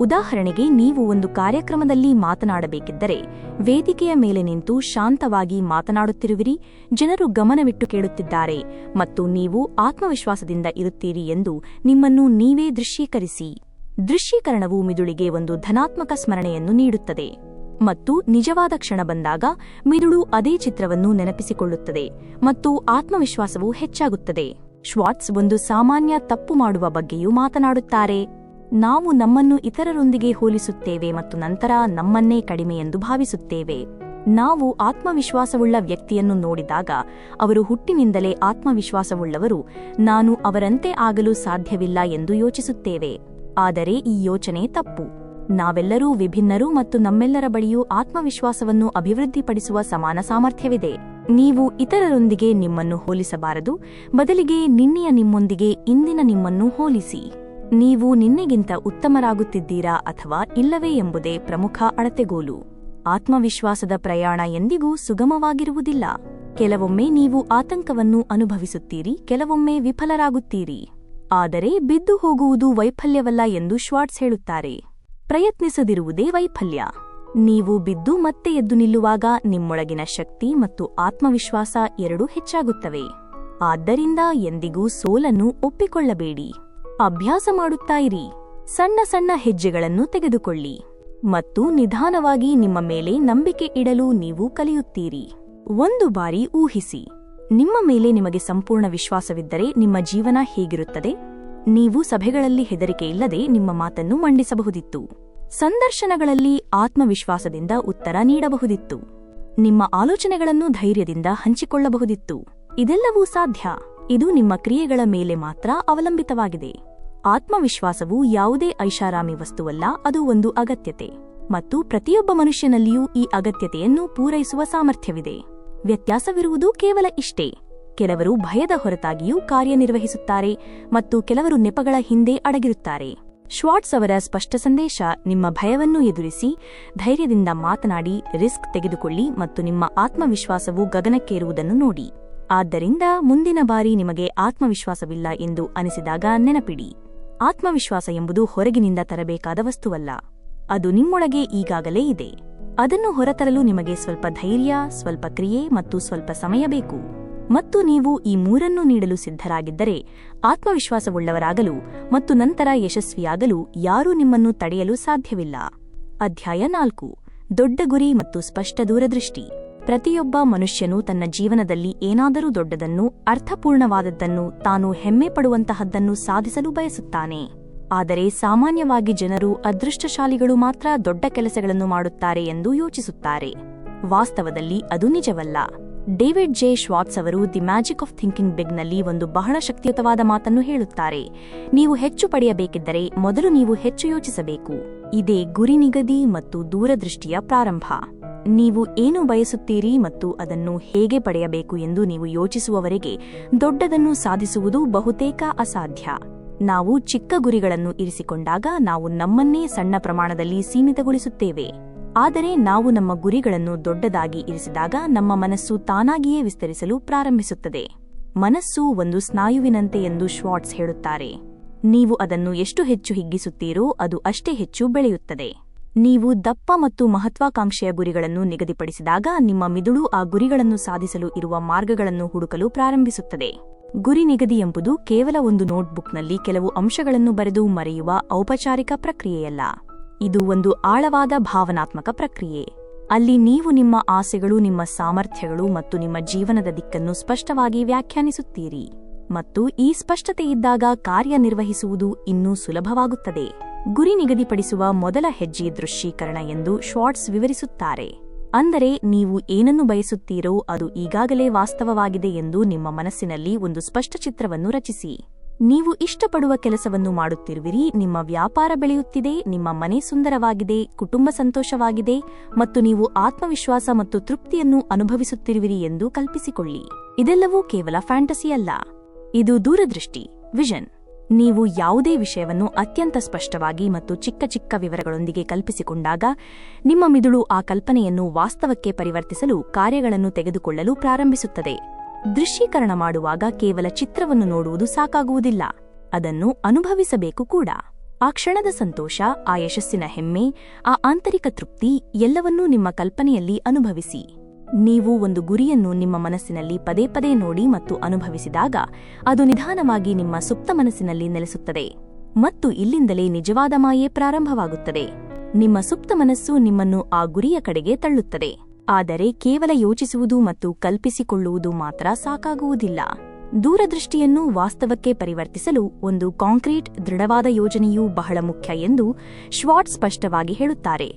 A: ಉದಾಹರಣೆಗೆ, ನೀವು ಒಂದು ಕಾರ್ಯಕ್ರಮದಲ್ಲಿ ಮಾತನಾಡಬೇಕಿದ್ದರೆ ವೇದಿಕೆಯ ಮೇಲೆ ನಿಂತು ಶಾಂತವಾಗಿ ಮಾತನಾಡುತ್ತಿರುವಿರಿ, ಜನರು ಗಮನವಿಟ್ಟು ಕೇಳುತ್ತಿದ್ದಾರೆ ಮತ್ತು ನೀವು ಆತ್ಮವಿಶ್ವಾಸದಿಂದ ಇರುತ್ತೀರಿ ಎಂದು ನಿಮ್ಮನ್ನು ನೀವೇ ದೃಶ್ಯೀಕರಿಸಿ. ದೃಶ್ಯೀಕರಣವು ಮಿದುಳಿಗೆ ಒಂದು ಧನಾತ್ಮಕ ಸ್ಮರಣೆಯನ್ನು ನೀಡುತ್ತದೆ ಮತ್ತು ನಿಜವಾದ ಕ್ಷಣ ಬಂದಾಗ ಮಿದುಳು ಅದೇ ಚಿತ್ರವನ್ನು ನೆನಪಿಸಿಕೊಳ್ಳುತ್ತದೆ ಮತ್ತು ಆತ್ಮವಿಶ್ವಾಸವು ಹೆಚ್ಚಾಗುತ್ತದೆ. ಶ್ವಾರ್ಟ್ಸ್ ಒಂದು ಸಾಮಾನ್ಯ ತಪ್ಪು ಮಾಡುವ ಬಗ್ಗೆಯೂ ಮಾತನಾಡುತ್ತಾರೆ. ನಾವು ನಮ್ಮನ್ನು ಇತರರೊಂದಿಗೆ ಹೋಲಿಸುತ್ತೇವೆ ಮತ್ತು ನಂತರ ನಮ್ಮನ್ನೇ ಕಡಿಮೆ ಎಂದು ಭಾವಿಸುತ್ತೇವೆ. ನಾವು ಆತ್ಮವಿಶ್ವಾಸವುಳ್ಳ ವ್ಯಕ್ತಿಯನ್ನು ನೋಡಿದಾಗ ಅವರು ಹುಟ್ಟಿನಿಂದಲೇ ಆತ್ಮವಿಶ್ವಾಸವುಳ್ಳವರು, ನಾನು ಅವರಂತೆ ಆಗಲು ಸಾಧ್ಯವಿಲ್ಲ ಎಂದು ಯೋಚಿಸುತ್ತೇವೆ. ಆದರೆ ಈ ಯೋಚನೆ ತಪ್ಪು. ನಾವೆಲ್ಲರೂ ವಿಭಿನ್ನರು ಮತ್ತು ನಮ್ಮೆಲ್ಲರ ಬಳಿಯೂ ಆತ್ಮವಿಶ್ವಾಸವನ್ನು ಅಭಿವೃದ್ಧಿಪಡಿಸುವ ಸಮಾನ ಸಾಮರ್ಥ್ಯವಿದೆ. ನೀವು ಇತರರೊಂದಿಗೆ ನಿಮ್ಮನ್ನು ಹೋಲಿಸಬಾರದು, ಬದಲಿಗೆ ನಿನ್ನೆಯ ನಿಮ್ಮೊಂದಿಗೆ ಇಂದಿನ ನಿಮ್ಮನ್ನು ಹೋಲಿಸಿ. ನೀವು ನಿನ್ನೆಗಿಂತ ಉತ್ತಮರಾಗುತ್ತಿದ್ದೀರಾ ಅಥವಾ ಇಲ್ಲವೇ ಎಂಬುದೇ ಪ್ರಮುಖ ಅಳತೆಗೋಲು. ಆತ್ಮವಿಶ್ವಾಸದ ಪ್ರಯಾಣ ಎಂದಿಗೂ ಸುಗಮವಾಗಿರುವುದಿಲ್ಲ. ಕೆಲವೊಮ್ಮೆ ನೀವು ಆತಂಕವನ್ನು ಅನುಭವಿಸುತ್ತೀರಿ, ಕೆಲವೊಮ್ಮೆ ವಿಫಲರಾಗುತ್ತೀರಿ. ಆದರೆ ಬಿದ್ದು ಹೋಗುವುದು ವೈಫಲ್ಯವಲ್ಲ ಎಂದು ಶ್ವಾರ್ಟ್ಸ್ ಹೇಳುತ್ತಾರೆ. ಪ್ರಯತ್ನಿಸದಿರುವುದೇ ವೈಫಲ್ಯ. ನೀವು ಬಿದ್ದು ಮತ್ತೆ ಎದ್ದು ನಿಲ್ಲುವಾಗ ನಿಮ್ಮೊಳಗಿನ ಶಕ್ತಿ ಮತ್ತು ಆತ್ಮವಿಶ್ವಾಸ ಎರಡೂ ಹೆಚ್ಚಾಗುತ್ತವೆ. ಆದ್ದರಿಂದ ಎಂದಿಗೂ ಸೋಲನ್ನು ಒಪ್ಪಿಕೊಳ್ಳಬೇಡಿ. ಅಭ್ಯಾಸ ಮಾಡುತ್ತಾ ಇರಿ. ಸಣ್ಣ ಸಣ್ಣ ಹೆಜ್ಜೆಗಳನ್ನು ತೆಗೆದುಕೊಳ್ಳಿ ಮತ್ತು ನಿಧಾನವಾಗಿ ನಿಮ್ಮ ಮೇಲೆ ನಂಬಿಕೆ ಇಡಲು ನೀವು ಕಲಿಯುತ್ತೀರಿ. ಒಂದು ಬಾರಿ ಊಹಿಸಿ, ನಿಮ್ಮ ಮೇಲೆ ನಿಮಗೆ ಸಂಪೂರ್ಣ ವಿಶ್ವಾಸವಿದ್ದರೆ ನಿಮ್ಮ ಜೀವನ ಹೇಗಿರುತ್ತದೆ? ನೀವು ಸಭೆಗಳಲ್ಲಿ ಹೆದರಿಕೆಯಿಲ್ಲದೆ ನಿಮ್ಮ ಮಾತನ್ನು ಮಂಡಿಸಬಹುದಿತ್ತು. ಸಂದರ್ಶನಗಳಲ್ಲಿ ಆತ್ಮವಿಶ್ವಾಸದಿಂದ ಉತ್ತರ ನೀಡಬಹುದಿತ್ತು. ನಿಮ್ಮ ಆಲೋಚನೆಗಳನ್ನು ಧೈರ್ಯದಿಂದ ಹಂಚಿಕೊಳ್ಳಬಹುದಿತ್ತು. ಇದೆಲ್ಲವೂ ಸಾಧ್ಯ. ಇದು ನಿಮ್ಮ ಕ್ರಿಯೆಗಳ ಮೇಲೆ ಮಾತ್ರ ಅವಲಂಬಿತವಾಗಿದೆ. ಆತ್ಮವಿಶ್ವಾಸವು ಯಾವುದೇ ಐಷಾರಾಮಿ ವಸ್ತುವಲ್ಲ, ಅದು ಒಂದು ಅಗತ್ಯತೆ. ಮತ್ತು ಪ್ರತಿಯೊಬ್ಬ ಮನುಷ್ಯನಲ್ಲಿಯೂ ಈ ಅಗತ್ಯತೆಯನ್ನು ಪೂರೈಸುವ ಸಾಮರ್ಥ್ಯವಿದೆ. ವ್ಯತ್ಯಾಸವಿರುವುದು ಕೇವಲ ಇಷ್ಟೇ: ಕೆಲವರು ಭಯದ ಹೊರತಾಗಿಯೂ ಕಾರ್ಯನಿರ್ವಹಿಸುತ್ತಾರೆ ಮತ್ತು ಕೆಲವರು ನೆಪಗಳ ಹಿಂದೆ ಅಡಗಿರುತ್ತಾರೆ. ಶ್ವಾರ್ಟ್ಸ್ ಅವರ ಸ್ಪಷ್ಟ ಸಂದೇಶ: ನಿಮ್ಮ ಭಯವನ್ನು ಎದುರಿಸಿ, ಧೈರ್ಯದಿಂದ ಮಾತನಾಡಿ, ರಿಸ್ಕ್ ತೆಗೆದುಕೊಳ್ಳಿ ಮತ್ತು ನಿಮ್ಮ ಆತ್ಮವಿಶ್ವಾಸವು ಗಗನಕ್ಕೇರುವುದನ್ನು ನೋಡಿ. ಆದ್ದರಿಂದ ಮುಂದಿನ ಬಾರಿ ನಿಮಗೆ ಆತ್ಮವಿಶ್ವಾಸವಿಲ್ಲ ಎಂದು ಅನಿಸಿದಾಗ ನೆನಪಿಡಿ, ಆತ್ಮವಿಶ್ವಾಸ ಎಂಬುದು ಹೊರಗಿನಿಂದ ತರಬೇಕಾದ ವಸ್ತುವಲ್ಲ, ಅದು ನಿಮ್ಮೊಳಗೆ ಈಗಾಗಲೇ ಇದೆ. ಅದನ್ನು ಹೊರತರಲು ನಿಮಗೆ ಸ್ವಲ್ಪ ಧೈರ್ಯ, ಸ್ವಲ್ಪ ಕ್ರಿಯೆ ಮತ್ತು ಸ್ವಲ್ಪ ಸಮಯ ಬೇಕು. ಮತ್ತು ನೀವು ಈ ಮೂರನ್ನೂ ನೀಡಲು ಸಿದ್ಧರಾಗಿದ್ದರೆ ಆತ್ಮವಿಶ್ವಾಸವುಳ್ಳವರಾಗಲು ಮತ್ತು ನಂತರ ಯಶಸ್ವಿಯಾಗಲು ಯಾರೂ ನಿಮ್ಮನ್ನು ತಡೆಯಲು ಸಾಧ್ಯವಿಲ್ಲ. ಅಧ್ಯಾಯ 4: ದೊಡ್ಡ ಗುರಿ ಮತ್ತು ಸ್ಪಷ್ಟ ದೂರದೃಷ್ಟಿ. ಪ್ರತಿಯೊಬ್ಬ ಮನುಷ್ಯನು ತನ್ನ ಜೀವನದಲ್ಲಿ ಏನಾದರೂ ದೊಡ್ಡದನ್ನು, ಅರ್ಥಪೂರ್ಣವಾದದ್ದನ್ನು, ತಾನು ಹೆಮ್ಮೆ ಪಡುವಂತಹದ್ದನ್ನು ಸಾಧಿಸಲು ಬಯಸುತ್ತಾನೆ. ಆದರೆ ಸಾಮಾನ್ಯವಾಗಿ ಜನರು ಅದೃಷ್ಟಶಾಲಿಗಳು ಮಾತ್ರ ದೊಡ್ಡ ಕೆಲಸಗಳನ್ನು ಮಾಡುತ್ತಾರೆ ಎಂದು ಯೋಚಿಸುತ್ತಾರೆ. ವಾಸ್ತವದಲ್ಲಿ ಅದು ನಿಜವಲ್ಲ. ಡೇವಿಡ್ ಜೆ ಶ್ವಾರ್ಟ್ಸ್ ಅವರು ದಿ ಮ್ಯಾಜಿಕ್ ಆಫ್ ಥಿಂಕಿಂಗ್ ಬಿಗ್ನಲ್ಲಿ ಒಂದು ಬಹಳ ಶಕ್ತಿಯುತವಾದ ಮಾತನ್ನು ಹೇಳುತ್ತಾರೆ. ನೀವು ಹೆಚ್ಚು ಪಡೆಯಬೇಕಿದ್ದರೆ ಮೊದಲು ನೀವು ಹೆಚ್ಚು ಯೋಚಿಸಬೇಕು. ಇದೇ ಗುರಿ ನಿಗದಿ ಮತ್ತು ದೂರದೃಷ್ಟಿಯ ಪ್ರಾರಂಭ. ನೀವು ಏನು ಬಯಸುತ್ತೀರಿ ಮತ್ತು ಅದನ್ನು ಹೇಗೆ ಪಡೆಯಬೇಕು ಎಂದು ನೀವು ಯೋಚಿಸುವವರೆಗೆ ದೊಡ್ಡದನ್ನು ಸಾಧಿಸುವುದು ಬಹುತೇಕ ಅಸಾಧ್ಯ. ನಾವು ಚಿಕ್ಕ ಗುರಿಗಳನ್ನು ಇರಿಸಿಕೊಂಡಾಗ ನಾವು ನಮ್ಮನ್ನೇ ಸಣ್ಣ ಪ್ರಮಾಣದಲ್ಲಿ ಸೀಮಿತಗೊಳಿಸುತ್ತೇವೆ. ಆದರೆ ನಾವು ನಮ್ಮ ಗುರಿಗಳನ್ನು ದೊಡ್ಡದಾಗಿ ಇರಿಸಿದಾಗ ನಮ್ಮ ಮನಸ್ಸು ತಾನಾಗಿಯೇ ವಿಸ್ತರಿಸಲು ಪ್ರಾರಂಭಿಸುತ್ತದೆ. ಮನಸ್ಸು ಒಂದು ಸ್ನಾಯುವಿನಂತೆ ಎಂದು ಶ್ವಾರ್ಟ್ಸ್ ಹೇಳುತ್ತಾರೆ. ನೀವು ಅದನ್ನು ಎಷ್ಟು ಹೆಚ್ಚು ಹಿಗ್ಗಿಸುತ್ತೀರೋ ಅದು ಅಷ್ಟೇ ಹೆಚ್ಚು ಬೆಳೆಯುತ್ತದೆ. ನೀವು ದಪ್ಪ ಮತ್ತು ಮಹತ್ವಾಕಾಂಕ್ಷೆಯ ಗುರಿಗಳನ್ನು ನಿಗದಿಪಡಿಸಿದಾಗ ನಿಮ್ಮ ಮಿದುಳು ಆ ಗುರಿಗಳನ್ನು ಸಾಧಿಸಲು ಇರುವ ಮಾರ್ಗಗಳನ್ನು ಹುಡುಕಲು ಪ್ರಾರಂಭಿಸುತ್ತದೆ. ಗುರಿ ನಿಗದಿ ಎಂಬುದು ಕೇವಲ ಒಂದು ನೋಟ್ಬುಕ್ನಲ್ಲಿ ಕೆಲವು ಅಂಶಗಳನ್ನು ಬರೆದು ಮರೆಯುವ ಔಪಚಾರಿಕ ಪ್ರಕ್ರಿಯೆಯಲ್ಲ. ಇದು ಒಂದು ಆಳವಾದ ಭಾವನಾತ್ಮಕ ಪ್ರಕ್ರಿಯೆ. ಅಲ್ಲಿ ನೀವು ನಿಮ್ಮ ಆಸೆಗಳು, ನಿಮ್ಮ ಸಾಮರ್ಥ್ಯಗಳು ಮತ್ತು ನಿಮ್ಮ ಜೀವನದ ದಿಕ್ಕನ್ನು ಸ್ಪಷ್ಟವಾಗಿ ವ್ಯಾಖ್ಯಾನಿಸುತ್ತೀರಿ. ಮತ್ತು ಈ ಸ್ಪಷ್ಟತೆಯಿದ್ದಾಗ ಕಾರ್ಯನಿರ್ವಹಿಸುವುದು ಇನ್ನೂ ಸುಲಭವಾಗುತ್ತದೆ. ಗುರಿ ನಿಗದಿಪಡಿಸುವ ಮೊದಲ ಹೆಜ್ಜೆ ದೃಶ್ಯೀಕರಣ ಎಂದು ಶ್ವಾರ್ಟ್ಸ್ ವಿವರಿಸುತ್ತಾರೆ. ಅಂದರೆ ನೀವು ಏನನ್ನು ಬಯಸುತ್ತೀರೋ ಅದು ಈಗಾಗಲೇ ವಾಸ್ತವವಾಗಿದೆ ಎಂದು ನಿಮ್ಮ ಮನಸ್ಸಿನಲ್ಲಿ ಒಂದು ಸ್ಪಷ್ಟ ಚಿತ್ರವನ್ನು ರಚಿಸಿ. ನೀವು ಇಷ್ಟಪಡುವ ಕೆಲಸವನ್ನು ಮಾಡುತ್ತಿರುವಿರಿ, ನಿಮ್ಮ ವ್ಯಾಪಾರ ಬೆಳೆಯುತ್ತಿದೆ, ನಿಮ್ಮ ಮನೆ ಸುಂದರವಾಗಿದೆ, ಕುಟುಂಬ ಸಂತೋಷವಾಗಿದೆ ಮತ್ತು ನೀವು ಆತ್ಮವಿಶ್ವಾಸ ಮತ್ತು ತೃಪ್ತಿಯನ್ನು ಅನುಭವಿಸುತ್ತಿರುವಿರಿ ಎಂದು ಕಲ್ಪಿಸಿಕೊಳ್ಳಿ. ಇದೆಲ್ಲವೂ ಕೇವಲ ಫ್ಯಾಂಟಸಿಯಲ್ಲ, ಇದು ದೂರದೃಷ್ಟಿ, ವಿಷನ್. ನೀವು ಯಾವುದೇ ವಿಷಯವನ್ನು ಅತ್ಯಂತ ಸ್ಪಷ್ಟವಾಗಿ ಮತ್ತು ಚಿಕ್ಕ ಚಿಕ್ಕ ವಿವರಗಳೊಂದಿಗೆ ಕಲ್ಪಿಸಿಕೊಂಡಾಗ ನಿಮ್ಮ ಮಿದುಳು ಆ ಕಲ್ಪನೆಯನ್ನು ವಾಸ್ತವಕ್ಕೆ ಪರಿವರ್ತಿಸಲು ಕಾರ್ಯಗಳನ್ನು ತೆಗೆದುಕೊಳ್ಳಲು ಪ್ರಾರಂಭಿಸುತ್ತದೆ. ದೃಶ್ಯೀಕರಣ ಮಾಡುವಾಗ ಕೇವಲ ಚಿತ್ರವನ್ನು ನೋಡುವುದು ಸಾಕಾಗುವುದಿಲ್ಲ, ಅದನ್ನು ಅನುಭವಿಸಬೇಕು ಕೂಡ. ಆ ಕ್ಷಣದ ಸಂತೋಷ, ಆ ಯಶಸ್ಸಿನ ಹೆಮ್ಮೆ, ಆ ಆಂತರಿಕ ತೃಪ್ತಿ ಎಲ್ಲವನ್ನೂ ನಿಮ್ಮ ಕಲ್ಪನೆಯಲ್ಲಿ ಅನುಭವಿಸಿ. ನೀವು ಒಂದು ಗುರಿಯನ್ನು ನಿಮ್ಮ ಮನಸ್ಸಿನಲ್ಲಿ ಪದೇ ಪದೇ ನೋಡಿ ಮತ್ತು ಅನುಭವಿಸಿದಾಗ ಅದು ನಿಧಾನವಾಗಿ ನಿಮ್ಮ ಸುಪ್ತ ಮನಸ್ಸಿನಲ್ಲಿ ನೆಲೆಸುತ್ತದೆ ಮತ್ತು ಇಲ್ಲಿಂದಲೇ ನಿಜವಾದ ಮಾಯೆ ಪ್ರಾರಂಭವಾಗುತ್ತದೆ. ನಿಮ್ಮ ಸುಪ್ತ ಮನಸ್ಸು ನಿಮ್ಮನ್ನು ಆ ಗುರಿಯ ಕಡೆಗೆ ತಳ್ಳುತ್ತದೆ. ಆದರೆ ಕೇವಲ ಯೋಚಿಸುವುದು ಮತ್ತು ಕಲ್ಪಿಸಿಕೊಳ್ಳುವುದು ಮಾತ್ರ ಸಾಕಾಗುವುದಿಲ್ಲ. ದೂರದೃಷ್ಟಿಯನ್ನು ವಾಸ್ತವಕ್ಕೆ ಪರಿವರ್ತಿಸಲು ಒಂದು ಕಾಂಕ್ರೀಟ್, ದೃಢವಾದ ಯೋಜನೆಯೂ ಬಹಳ ಮುಖ್ಯ ಎಂದು ಶ್ವಾರ್ಟ್ಸ್ ಸ್ಪಷ್ಟವಾಗಿ ಹೇಳುತ್ತಾರೆ.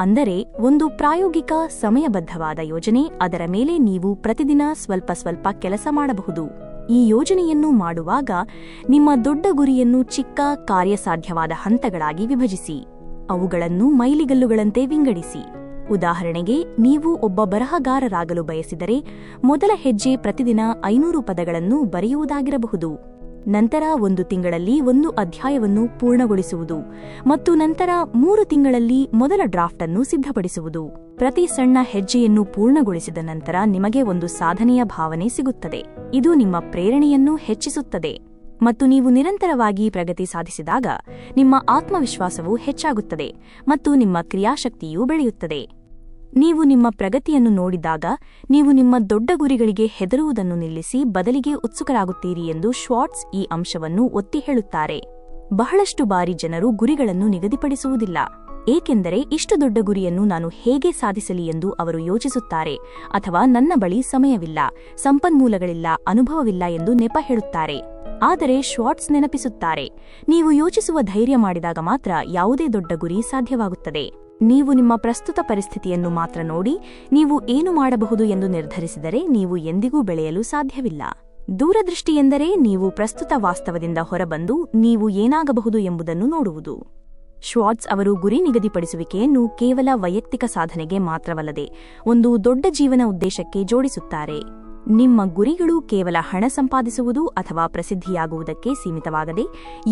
A: ಅಂದರೆ ಒಂದು ಪ್ರಾಯೋಗಿಕ, ಸಮಯಬದ್ಧವಾದ ಯೋಜನೆ, ಅದರ ಮೇಲೆ ನೀವು ಪ್ರತಿದಿನ ಸ್ವಲ್ಪ ಸ್ವಲ್ಪ ಕೆಲಸ ಮಾಡಬಹುದು. ಈ ಯೋಜನೆಯನ್ನು ಮಾಡುವಾಗ ನಿಮ್ಮ ದೊಡ್ಡ ಗುರಿಯನ್ನು ಚಿಕ್ಕ, ಕಾರ್ಯಸಾಧ್ಯವಾದ ಹಂತಗಳಾಗಿ ವಿಭಜಿಸಿ. ಅವುಗಳನ್ನು ಮೈಲಿಗಲ್ಲುಗಳಂತೆ ವಿಂಗಡಿಸಿ. ಉದಾಹರಣೆಗೆ, ನೀವು ಒಬ್ಬ ಬರಹಗಾರರಾಗಲು ಬಯಸಿದರೆ ಮೊದಲ ಹೆಜ್ಜೆ ಪ್ರತಿದಿನ 500 ಪದಗಳನ್ನು ಬರೆಯುವುದಾಗಿರಬಹುದು. ನಂತರ 1 ತಿಂಗಳಲ್ಲಿ 1 ಅಧ್ಯಾಯವನ್ನು ಪೂರ್ಣಗೊಳಿಸುವುದು ಮತ್ತು ನಂತರ 3 ತಿಂಗಳಲ್ಲಿ ಮೊದಲ ಡ್ರಾಫ್ಟ್ ಅನ್ನು ಸಿದ್ಧಪಡಿಸುವುದು. ಪ್ರತಿ ಸಣ್ಣ ಹೆಜ್ಜೆಯನ್ನು ಪೂರ್ಣಗೊಳಿಸಿದ ನಂತರ ನಿಮಗೆ ಒಂದು ಸಾಧನೆಯ ಭಾವನೆ ಸಿಗುತ್ತದೆ. ಇದು ನಿಮ್ಮ ಪ್ರೇರಣೆಯನ್ನು ಹೆಚ್ಚಿಸುತ್ತದೆ ಮತ್ತು ನೀವು ನಿರಂತರವಾಗಿ ಪ್ರಗತಿ ಸಾಧಿಸಿದಾಗ ನಿಮ್ಮ ಆತ್ಮವಿಶ್ವಾಸವು ಹೆಚ್ಚಾಗುತ್ತದೆ ಮತ್ತು ನಿಮ್ಮ ಕ್ರಿಯಾಶಕ್ತಿಯೂ ಬೆಳೆಯುತ್ತದೆ. ನೀವು ನಿಮ್ಮ ಪ್ರಗತಿಯನ್ನು ನೋಡಿದಾಗ ನೀವು ನಿಮ್ಮ ದೊಡ್ಡ ಗುರಿಗಳಿಗೆ ಹೆದರುವುದನ್ನು ನಿಲ್ಲಿಸಿ ಬದಲಿಗೆ ಉತ್ಸುಕರಾಗುತ್ತೀರಿ ಎಂದು ಶ್ವಾರ್ಟ್ಸ್ ಈ ಅಂಶವನ್ನು ಒತ್ತಿ ಹೇಳುತ್ತಾರೆ. ಬಹಳಷ್ಟು ಬಾರಿ ಜನರು ಗುರಿಗಳನ್ನು ನಿಗದಿಪಡಿಸುವುದಿಲ್ಲ, ಏಕೆಂದರೆ ಇಷ್ಟು ದೊಡ್ಡ ಗುರಿಯನ್ನು ನಾನು ಹೇಗೆ ಸಾಧಿಸಲಿ ಎಂದು ಅವರು ಯೋಚಿಸುತ್ತಾರೆ, ಅಥವಾ ನನ್ನ ಬಳಿ ಸಮಯವಿಲ್ಲ, ಸಂಪನ್ಮೂಲಗಳಿಲ್ಲ, ಅನುಭವವಿಲ್ಲ ಎಂದು ನೆಪ ಹೇಳುತ್ತಾರೆ. ಆದರೆ ಶ್ವಾರ್ಟ್ಸ್ ನೆನಪಿಸುತ್ತಾರೆ, ನೀವು ಯೋಚಿಸುವ ಧೈರ್ಯ ಮಾಡಿದಾಗ ಮಾತ್ರ ಯಾವುದೇ ದೊಡ್ಡ ಗುರಿ ಸಾಧ್ಯವಾಗುತ್ತದೆ. ನೀವು ನಿಮ್ಮ ಪ್ರಸ್ತುತ ಪರಿಸ್ಥಿತಿಯನ್ನು ಮಾತ್ರ ನೋಡಿ ನೀವು ಏನು ಮಾಡಬಹುದು ಎಂದು ನಿರ್ಧರಿಸಿದರೆ ನೀವು ಎಂದಿಗೂ ಬೆಳೆಯಲು ಸಾಧ್ಯವಿಲ್ಲ. ದೂರದೃಷ್ಟಿ ಎಂದರೆ ನೀವು ಪ್ರಸ್ತುತ ವಾಸ್ತವದಿಂದ ಹೊರಬಂದು ನೀವು ಏನಾಗಬಹುದು ಎಂಬುದನ್ನು ನೋಡುವುದು. ಶ್ವಾರ್ಟ್ಸ್ ಅವರು ಗುರಿ ನಿಗದಿಪಡಿಸುವಿಕೆಯನ್ನು ಕೇವಲ ವೈಯಕ್ತಿಕ ಸಾಧನೆಗೆ ಮಾತ್ರವಲ್ಲದೆ ಒಂದು ದೊಡ್ಡ ಜೀವನ ಉದ್ದೇಶಕ್ಕೆ ಜೋಡಿಸುತ್ತಾರೆ. ನಿಮ್ಮ ಗುರಿಗಳು ಕೇವಲ ಹಣ ಸಂಪಾದಿಸುವುದು ಅಥವಾ ಪ್ರಸಿದ್ಧಿಯಾಗುವುದಕ್ಕೆ ಸೀಮಿತವಾಗದೆ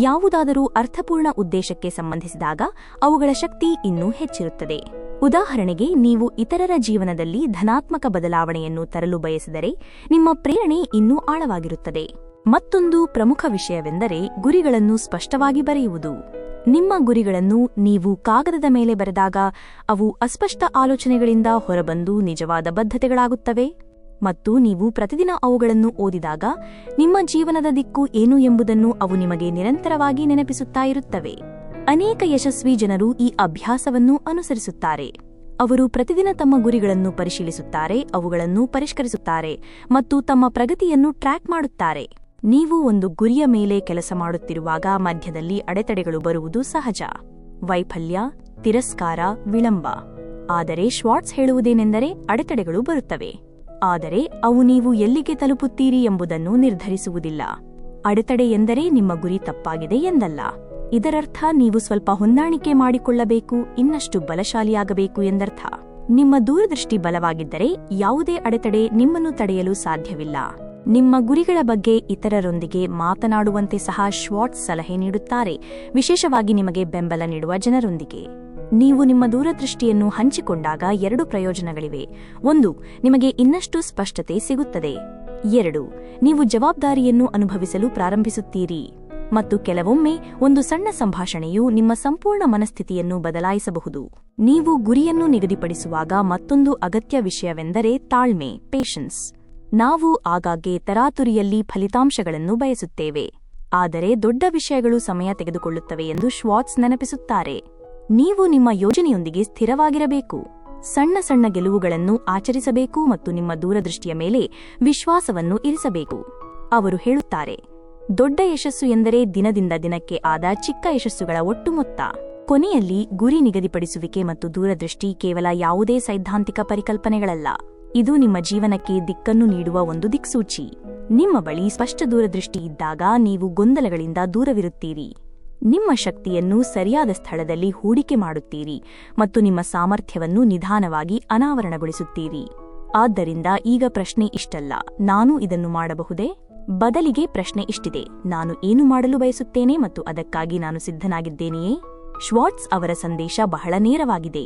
A: ಯಾವುದಾದರೂ ಅರ್ಥಪೂರ್ಣ ಉದ್ದೇಶಕ್ಕೆ ಸಂಬಂಧಿಸಿದಾಗ ಅವುಗಳ ಶಕ್ತಿ ಇನ್ನೂ ಹೆಚ್ಚಿರುತ್ತದೆ. ಉದಾಹರಣೆಗೆ, ನೀವು ಇತರರ ಜೀವನದಲ್ಲಿ ಧನಾತ್ಮಕ ಬದಲಾವಣೆಯನ್ನು ತರಲು ಬಯಸಿದರೆ ನಿಮ್ಮ ಪ್ರೇರಣೆ ಇನ್ನೂ ಆಳವಾಗಿರುತ್ತದೆ. ಮತ್ತೊಂದು ಪ್ರಮುಖ ವಿಷಯವೆಂದರೆ ಗುರಿಗಳನ್ನು ಸ್ಪಷ್ಟವಾಗಿ ಬರೆಯುವುದು. ನಿಮ್ಮ ಗುರಿಗಳನ್ನು ನೀವು ಕಾಗದದ ಮೇಲೆ ಬರೆದಾಗ ಅವು ಅಸ್ಪಷ್ಟ ಆಲೋಚನೆಗಳಿಂದ ಹೊರಬಂದು ನಿಜವಾದ ಬದ್ಧತೆಗಳಾಗುತ್ತವೆ ಮತ್ತು ನೀವು ಪ್ರತಿದಿನ ಅವುಗಳನ್ನು ಓದಿದಾಗ ನಿಮ್ಮ ಜೀವನದ ದಿಕ್ಕು ಏನು ಎಂಬುದನ್ನು ಅವು ನಿಮಗೆ ನಿರಂತರವಾಗಿ ನೆನಪಿಸುತ್ತಾ ಇರುತ್ತವೆ. ಅನೇಕ ಯಶಸ್ವಿ ಜನರು ಈ ಅಭ್ಯಾಸವನ್ನು ಅನುಸರಿಸುತ್ತಾರೆ. ಅವರು ಪ್ರತಿದಿನ ತಮ್ಮ ಗುರಿಗಳನ್ನು ಪರಿಶೀಲಿಸುತ್ತಾರೆ, ಅವುಗಳನ್ನು ಪರಿಷ್ಕರಿಸುತ್ತಾರೆ ಮತ್ತು ತಮ್ಮ ಪ್ರಗತಿಯನ್ನು ಟ್ರ್ಯಾಕ್ ಮಾಡುತ್ತಾರೆ. ನೀವು ಒಂದು ಗುರಿಯ ಮೇಲೆ ಕೆಲಸ ಮಾಡುತ್ತಿರುವಾಗ ಮಧ್ಯದಲ್ಲಿ ಅಡೆತಡೆಗಳು ಬರುವುದು ಸಹಜ. ವೈಫಲ್ಯ, ತಿರಸ್ಕಾರ, ವಿಳಂಬ. ಆದರೆ ಶ್ವಾರ್ಟ್ಸ್ ಹೇಳುವುದೇನೆಂದರೆ ಅಡೆತಡೆಗಳು ಬರುತ್ತವೆ. ಆದರೆ ಅವು ನೀವು ಎಲ್ಲಿಗೆ ತಲುಪುತ್ತೀರಿ ಎಂಬುದನ್ನು ನಿರ್ಧರಿಸುವುದಿಲ್ಲ. ಅಡೆತಡೆ ಎಂದರೆ ನಿಮ್ಮ ಗುರಿ ತಪ್ಪಾಗಿದೆ ಎಂದಲ್ಲ. ಇದರರ್ಥ ನೀವು ಸ್ವಲ್ಪ ಹೊಂದಾಣಿಕೆ ಮಾಡಿಕೊಳ್ಳಬೇಕು, ಇನ್ನಷ್ಟು ಬಲಶಾಲಿಯಾಗಬೇಕು ಎಂದರ್ಥ. ನಿಮ್ಮ ದೂರದೃಷ್ಟಿ ಬಲವಾಗಿದ್ದರೆ ಯಾವುದೇ ಅಡೆತಡೆ ನಿಮ್ಮನ್ನು ತಡೆಯಲು ಸಾಧ್ಯವಿಲ್ಲ. ನಿಮ್ಮ ಗುರಿಗಳ ಬಗ್ಗೆ ಇತರರೊಂದಿಗೆ ಮಾತನಾಡುವಂತೆ ಸಹ ಶ್ವಾರ್ಟ್ಸ್ ಸಲಹೆ ನೀಡುತ್ತಾರೆ, ವಿಶೇಷವಾಗಿ ನಿಮಗೆ ಬೆಂಬಲ ನೀಡುವ ಜನರೊಂದಿಗೆ. ನೀವು ನಿಮ್ಮ ದೂರದೃಷ್ಟಿಯನ್ನು ಹಂಚಿಕೊಂಡಾಗ 2 ಪ್ರಯೋಜನಗಳಿವೆ. 1, ನಿಮಗೆ ಇನ್ನಷ್ಟು ಸ್ಪಷ್ಟತೆ ಸಿಗುತ್ತದೆ. 2, ನೀವು ಜವಾಬ್ದಾರಿಯನ್ನು ಅನುಭವಿಸಲು ಪ್ರಾರಂಭಿಸುತ್ತೀರಿ. ಮತ್ತು ಕೆಲವೊಮ್ಮೆ ಒಂದು ಸಣ್ಣ ಸಂಭಾಷಣೆಯು ನಿಮ್ಮ ಸಂಪೂರ್ಣ ಮನಸ್ಥಿತಿಯನ್ನು ಬದಲಾಯಿಸಬಹುದು. ನೀವು ಗುರಿಯನ್ನು ನಿಗದಿಪಡಿಸುವಾಗ ಮತ್ತೊಂದು ಅಗತ್ಯ ವಿಷಯವೆಂದರೆ ತಾಳ್ಮೆ, ಪೇಷನ್ಸ್. ನಾವು ಆಗಾಗ್ಗೆ ತರಾತುರಿಯಲ್ಲಿ ಫಲಿತಾಂಶಗಳನ್ನು ಬಯಸುತ್ತೇವೆ, ಆದರೆ ದೊಡ್ಡ ವಿಷಯಗಳು ಸಮಯ ತೆಗೆದುಕೊಳ್ಳುತ್ತವೆ ಎಂದು ಶ್ವಾರ್ಟ್ಸ್ ನೆನಪಿಸುತ್ತಾರೆ. ನೀವು ನಿಮ್ಮ ಯೋಜನೆಯೊಂದಿಗೆ ಸ್ಥಿರವಾಗಿರಬೇಕು, ಸಣ್ಣ ಸಣ್ಣ ಗೆಲುವುಗಳನ್ನು ಆಚರಿಸಬೇಕು ಮತ್ತು ನಿಮ್ಮ ದೂರದೃಷ್ಟಿಯ ಮೇಲೆ ವಿಶ್ವಾಸವನ್ನು ಇರಿಸಬೇಕು. ಅವರು ಹೇಳುತ್ತಾರೆ, ದೊಡ್ಡ ಯಶಸ್ಸು ಎಂದರೆ ದಿನದಿಂದ ದಿನಕ್ಕೆ ಆದ ಚಿಕ್ಕ ಯಶಸ್ಸುಗಳ ಒಟ್ಟು ಮೊತ್ತ. ಕೊನೆಯಲ್ಲಿ ಗುರಿ ನಿಗದಿಪಡಿಸುವಿಕೆ ಮತ್ತು ದೂರದೃಷ್ಟಿ ಕೇವಲ ಯಾವುದೇ ಸೈದ್ಧಾಂತಿಕ ಪರಿಕಲ್ಪನೆಗಳಲ್ಲ. ಇದು ನಿಮ್ಮ ಜೀವನಕ್ಕೆ ದಿಕ್ಕನ್ನು ನೀಡುವ ಒಂದು ದಿಕ್ಸೂಚಿ. ನಿಮ್ಮ ಬಳಿ ಸ್ಪಷ್ಟ ದೂರದೃಷ್ಟಿ ಇದ್ದಾಗ ನೀವು ಗೊಂದಲಗಳಿಂದ ದೂರವಿರುತ್ತೀರಿ, ನಿಮ್ಮ ಶಕ್ತಿಯನ್ನು ಸರಿಯಾದ ಸ್ಥಳದಲ್ಲಿ ಹೂಡಿಕೆ ಮಾಡುತ್ತೀರಿ ಮತ್ತು ನಿಮ್ಮ ಸಾಮರ್ಥ್ಯವನ್ನು ನಿಧಾನವಾಗಿ ಅನಾವರಣಗೊಳಿಸುತ್ತೀರಿ. ಆದ್ದರಿಂದ ಈಗ ಪ್ರಶ್ನೆ ಇಷ್ಟಲ್ಲ, ನಾನು ಇದನ್ನು ಮಾಡಬಹುದೇ? ಬದಲಿಗೆ ಪ್ರಶ್ನೆ ಇಷ್ಟಿದೆ, ನಾನು ಏನು ಮಾಡಲು ಬಯಸುತ್ತೇನೆ ಮತ್ತು ಅದಕ್ಕಾಗಿ ನಾನು ಸಿದ್ಧನಾಗಿದ್ದೇನೆಯೇ? ಶ್ವಾರ್ಟ್ಸ್ ಅವರ ಸಂದೇಶ ಬಹಳ ನೇರವಾಗಿದೆ.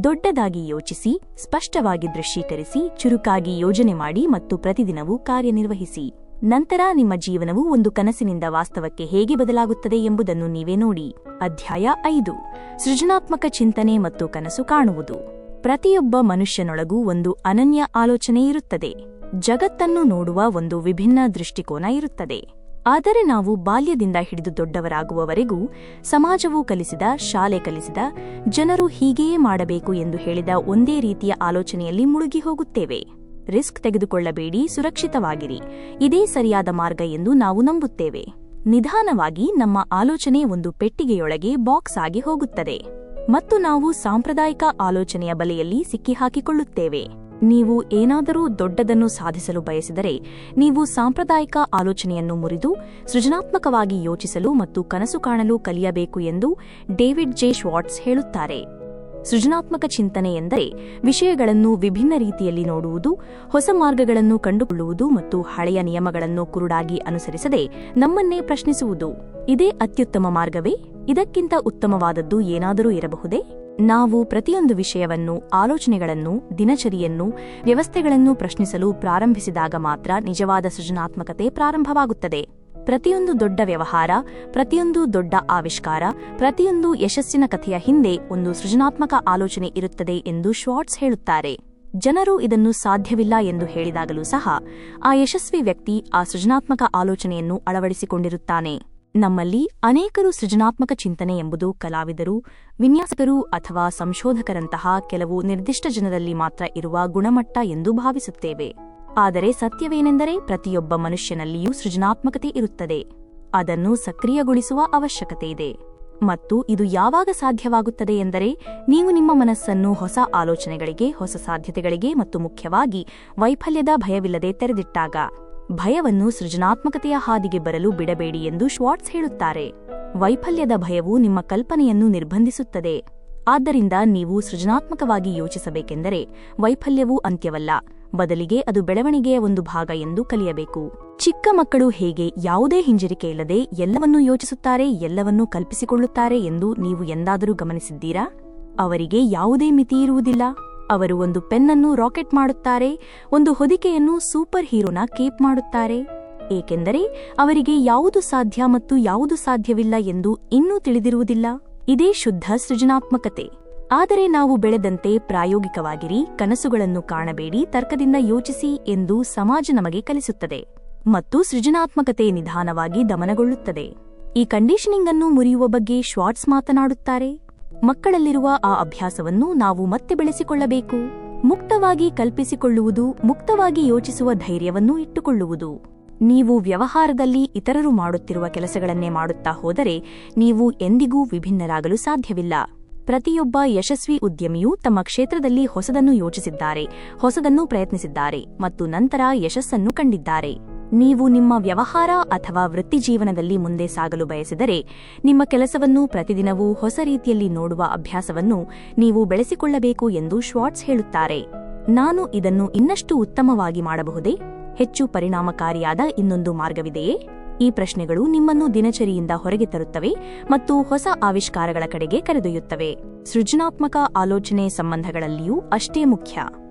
A: ದೊಡ್ಡದಾಗಿ ಯೋಚಿಸಿ, ಸ್ಪಷ್ಟವಾಗಿ ದೃಶ್ಯೀಕರಿಸಿ, ಚುರುಕಾಗಿ ಯೋಜನೆ ಮಾಡಿ ಮತ್ತು ಪ್ರತಿದಿನವೂ ಕಾರ್ಯನಿರ್ವಹಿಸಿ. ನಂತರ ನಿಮ್ಮ ಜೀವನವು ಒಂದು ಕನಸಿನಿಂದ ವಾಸ್ತವಕ್ಕೆ ಹೇಗೆ ಬದಲಾಗುತ್ತದೆ ಎಂಬುದನ್ನು ನೀವೇ ನೋಡಿ. ಅಧ್ಯಾಯ 5, ಸೃಜನಾತ್ಮಕ ಚಿಂತನೆ ಮತ್ತು ಕನಸು ಕಾಣುವುದು. ಪ್ರತಿಯೊಬ್ಬ ಮನುಷ್ಯನೊಳಗೂ ಒಂದು ಅನನ್ಯ ಆಲೋಚನೆ ಇರುತ್ತದೆ. ಜಗತ್ತನ್ನು ನೋಡುವ ಒಂದು ವಿಭಿನ್ನ ದೃಷ್ಟಿಕೋನ ಇರುತ್ತದೆ. ಆದರೆ ನಾವು ಬಾಲ್ಯದಿಂದ ಹಿಡಿದು ದೊಡ್ಡವರಾಗುವವರೆಗೂ ಸಮಾಜವು ಕಲಿಸಿದ, ಶಾಲೆ ಕಲಿಸಿದ, ಜನರು ಹೀಗೆಯೇ ಮಾಡಬೇಕು ಎಂದು ಹೇಳಿದ ಒಂದೇ ರೀತಿಯ ಆಲೋಚನೆಯಲ್ಲಿ ಮುಳುಗಿ ಹೋಗುತ್ತೇವೆ. ರಿಸ್ಕ್ ತೆಗೆದುಕೊಳ್ಳಬೇಡಿ, ಸುರಕ್ಷಿತವಾಗಿರಿ, ಇದೇ ಸರಿಯಾದ ಮಾರ್ಗ ಎಂದು ನಾವು ನಂಬುತ್ತೇವೆ. ನಿಧಾನವಾಗಿ ನಮ್ಮ ಆಲೋಚನೆ ಒಂದು ಪೆಟ್ಟಿಗೆಯೊಳಗೆ ಬಾಕ್ಸ್ ಆಗಿ ಹೋಗುತ್ತದೆ ಮತ್ತು ನಾವು ಸಾಂಪ್ರದಾಯಿಕ ಆಲೋಚನೆಯ ಬಲೆಯಲ್ಲಿ ಸಿಕ್ಕಿಹಾಕಿಕೊಳ್ಳುತ್ತೇವೆ. ನೀವು ಏನಾದರೂ ದೊಡ್ಡದನ್ನು ಸಾಧಿಸಲು ಬಯಸಿದರೆ ನೀವು ಸಾಂಪ್ರದಾಯಿಕ ಆಲೋಚನೆಯನ್ನು ಮುರಿದು ಸೃಜನಾತ್ಮಕವಾಗಿ ಯೋಚಿಸಲು ಮತ್ತು ಕನಸು ಕಾಣಲು ಕಲಿಯಬೇಕು ಎಂದು ಡೇವಿಡ್ ಜೆ ಶ್ವಾರ್ಟ್ಸ್ ಹೇಳುತ್ತಾರೆ. ಸೃಜನಾತ್ಮಕ ಚಿಂತನೆ ಎಂದರೆ ವಿಷಯಗಳನ್ನು ವಿಭಿನ್ನ ರೀತಿಯಲ್ಲಿ ನೋಡುವುದು, ಹೊಸ ಮಾರ್ಗಗಳನ್ನು ಕಂಡುಕೊಳ್ಳುವುದು ಮತ್ತು ಹಳೆಯ ನಿಯಮಗಳನ್ನು ಕುರುಡಾಗಿ ಅನುಸರಿಸದೆ ನಮ್ಮನ್ನೇ ಪ್ರಶ್ನಿಸುವುದು. ಇದೇ ಅತ್ಯುತ್ತಮ ಮಾರ್ಗವೇ? ಇದಕ್ಕಿಂತ ಉತ್ತಮವಾದದ್ದು ಏನಾದರೂ ಇರಬಹುದೇ? ನಾವು ಪ್ರತಿಯೊಂದು ವಿಷಯವನ್ನು, ಆಲೋಚನೆಗಳನ್ನು, ದಿನಚರಿಯನ್ನು, ವ್ಯವಸ್ಥೆಗಳನ್ನು ಪ್ರಶ್ನಿಸಲು ಪ್ರಾರಂಭಿಸಿದಾಗ ಮಾತ್ರ ನಿಜವಾದ ಸೃಜನಾತ್ಮಕತೆ ಪ್ರಾರಂಭವಾಗುತ್ತದೆ. ಪ್ರತಿಯೊಂದು ದೊಡ್ಡ ವ್ಯವಹಾರ, ಪ್ರತಿಯೊಂದು ದೊಡ್ಡ ಆವಿಷ್ಕಾರ, ಪ್ರತಿಯೊಂದು ಯಶಸ್ಸಿನ ಕಥೆಯ ಹಿಂದೆ ಒಂದು ಸೃಜನಾತ್ಮಕ ಆಲೋಚನೆ ಇರುತ್ತದೆ ಎಂದು ಶ್ವಾರ್ಟ್ಸ್ ಹೇಳುತ್ತಾರೆ. ಜನರು ಇದನ್ನು ಸಾಧ್ಯವಿಲ್ಲ ಎಂದು ಹೇಳಿದಾಗಲೂ ಸಹ ಆ ಯಶಸ್ವಿ ವ್ಯಕ್ತಿ ಆ ಸೃಜನಾತ್ಮಕ ಆಲೋಚನೆಯನ್ನು ಅಳವಡಿಸಿಕೊಂಡಿರುತ್ತಾನೆ. ನಮ್ಮಲ್ಲಿ ಅನೇಕರು ಸೃಜನಾತ್ಮಕ ಚಿಂತನೆ ಎಂಬುದು ಕಲಾವಿದರು, ವಿನ್ಯಾಸಕರು ಅಥವಾ ಸಂಶೋಧಕರಂತಹ ಕೆಲವು ನಿರ್ದಿಷ್ಟ ಜನರಲ್ಲಿ ಮಾತ್ರ ಇರುವ ಗುಣಮಟ್ಟ ಎಂದು ಭಾವಿಸುತ್ತೇವೆ. ಆದರೆ ಸತ್ಯವೇನೆಂದರೆ ಪ್ರತಿಯೊಬ್ಬ ಮನುಷ್ಯನಲ್ಲಿಯೂ ಸೃಜನಾತ್ಮಕತೆ ಇರುತ್ತದೆ. ಅದನ್ನು ಸಕ್ರಿಯಗೊಳಿಸುವ ಅವಶ್ಯಕತೆಯಿದೆ. ಮತ್ತು ಇದು ಯಾವಾಗ ಸಾಧ್ಯವಾಗುತ್ತದೆ ಎಂದರೆ ನೀವು ನಿಮ್ಮ ಮನಸ್ಸನ್ನು ಹೊಸ ಆಲೋಚನೆಗಳಿಗೆ, ಹೊಸ ಸಾಧ್ಯತೆಗಳಿಗೆ ಮತ್ತು ಮುಖ್ಯವಾಗಿ ವೈಫಲ್ಯದ ಭಯವಿಲ್ಲದೆ ತೆರೆದಿಟ್ಟಾಗ. ಭಯವನ್ನು ಸೃಜನಾತ್ಮಕತೆಯ ಹಾದಿಗೆ ಬರಲು ಬಿಡಬೇಡಿ ಎಂದು ಶ್ವಾರ್ಟ್ಸ್ ಹೇಳುತ್ತಾರೆ. ವೈಫಲ್ಯದ ಭಯವು ನಿಮ್ಮ ಕಲ್ಪನೆಯನ್ನು ನಿರ್ಬಂಧಿಸುತ್ತದೆ. ಆದ್ದರಿಂದ ನೀವು ಸೃಜನಾತ್ಮಕವಾಗಿ ಯೋಚಿಸಬೇಕೆಂದರೆ ವೈಫಲ್ಯವು ಅಂತ್ಯವಲ್ಲ, ಬದಲಿಗೆ ಅದು ಬೆಳವಣಿಗೆಯ ಒಂದು ಭಾಗ ಎಂದು ಕಲಿಯಬೇಕು. ಚಿಕ್ಕ ಮಕ್ಕಳು ಹೇಗೆ ಯಾವುದೇ ಹಿಂಜರಿಕೆಯಿಲ್ಲದೆ ಎಲ್ಲವನ್ನೂ ಯೋಚಿಸುತ್ತಾರೆ, ಎಲ್ಲವನ್ನೂ ಕಲ್ಪಿಸಿಕೊಳ್ಳುತ್ತಾರೆ ಎಂದು ನೀವು ಎಂದಾದರೂ ಗಮನಿಸಿದ್ದೀರಾ? ಅವರಿಗೆ ಯಾವುದೇ ಮಿತಿ ಇರುವುದಿಲ್ಲ. ಅವರು ಒಂದು ಪೆನ್ನನ್ನು ರಾಕೆಟ್ ಮಾಡುತ್ತಾರೆ, ಒಂದು ಹೊದಿಕೆಯನ್ನು ಸೂಪರ್ ಹೀರೋನ ಕೇಪ್ ಮಾಡುತ್ತಾರೆ, ಏಕೆಂದರೆ ಅವರಿಗೆ ಯಾವುದು ಸಾಧ್ಯ ಮತ್ತು ಯಾವುದು ಸಾಧ್ಯವಿಲ್ಲ ಎಂದು ಇನ್ನೂ ತಿಳಿದಿರುವುದಿಲ್ಲ. ಇದೇ ಶುದ್ಧ ಸೃಜನಾತ್ಮಕತೆ. ಆದರೆ ನಾವು ಬೆಳೆದಂತೆ ಪ್ರಾಯೋಗಿಕವಾಗಿರಿ, ಕನಸುಗಳನ್ನು ಕಾಣಬೇಡಿ, ತರ್ಕದಿಂದ ಯೋಚಿಸಿ ಎಂದು ಸಮಾಜ ನಮಗೆ ಕಲಿಸುತ್ತದೆ ಮತ್ತು ಸೃಜನಾತ್ಮಕತೆ ನಿಧಾನವಾಗಿ ದಮನಗೊಳ್ಳುತ್ತದೆ. ಈ ಕಂಡೀಷನಿಂಗ್ ಅನ್ನು ಮುರಿಯುವ ಬಗ್ಗೆ ಶ್ವಾರ್ಟ್ಸ್ ಮಾತನಾಡುತ್ತಾರೆ. ಮಕ್ಕಳಲ್ಲಿರುವ ಆ ಅಭ್ಯಾಸವನ್ನು ನಾವು ಮತ್ತೆ ಬೆಳೆಸಿಕೊಳ್ಳಬೇಕು. ಮುಕ್ತವಾಗಿ ಕಲ್ಪಿಸಿಕೊಳ್ಳುವುದು, ಮುಕ್ತವಾಗಿ ಯೋಚಿಸುವ ಧೈರ್ಯವನ್ನು ಇಟ್ಟುಕೊಳ್ಳುವುದು. ನೀವು ವ್ಯವಹಾರದಲ್ಲಿ ಇತರರು ಮಾಡುತ್ತಿರುವ ಕೆಲಸಗಳನ್ನೇ ಮಾಡುತ್ತಾ ಹೋದರೆ ನೀವು ಎಂದಿಗೂ ವಿಭಿನ್ನರಾಗಲು ಸಾಧ್ಯವಿಲ್ಲ. ಪ್ರತಿಯೊಬ್ಬ ಯಶಸ್ವಿ ಉದ್ಯಮಿಯೂ ತಮ್ಮ ಕ್ಷೇತ್ರದಲ್ಲಿ ಹೊಸದನ್ನು ಯೋಚಿಸಿದ್ದಾರೆ, ಹೊಸದನ್ನು ಪ್ರಯತ್ನಿಸಿದ್ದಾರೆ ಮತ್ತು ನಂತರ ಯಶಸ್ಸನ್ನು ಕಂಡಿದ್ದಾರೆ. ನೀವು ನಿಮ್ಮ ವ್ಯವಹಾರ ಅಥವಾ ವೃತ್ತಿಜೀವನದಲ್ಲಿ ಮುಂದೆ ಸಾಗಲು ಬಯಸಿದರೆ ನಿಮ್ಮ ಕೆಲಸವನ್ನು ಪ್ರತಿದಿನವೂ ಹೊಸ ರೀತಿಯಲ್ಲಿ ನೋಡುವ ಅಭ್ಯಾಸವನ್ನು ನೀವು ಬೆಳೆಸಿಕೊಳ್ಳಬೇಕು ಎಂದು ಶ್ವಾರ್ಟ್ಜ್ ಹೇಳುತ್ತಾರೆ. ನಾನು ಇದನ್ನು ಇನ್ನಷ್ಟು ಉತ್ತಮವಾಗಿ ಮಾಡಬಹುದೇ? ಹೆಚ್ಚು ಪರಿಣಾಮಕಾರಿಯಾದ ಇನ್ನೊಂದು ಮಾರ್ಗವಿದೆಯೇ? ಈ ಪ್ರಶ್ನೆಗಳು ನಿಮ್ಮನ್ನು ದಿನಚರಿಯಿಂದ ಹೊರಗೆ ತರುತ್ತವೆ ಮತ್ತು ಹೊಸ ಆವಿಷ್ಕಾರಗಳ ಕಡೆಗೆ ಕರೆದೊಯ್ಯುತ್ತವೆ. ಸೃಜನಾತ್ಮಕ ಆಲೋಚನೆ ಸಂಬಂಧಗಳಲ್ಲಿಯೂ ಅಷ್ಟೇ ಮುಖ್ಯ.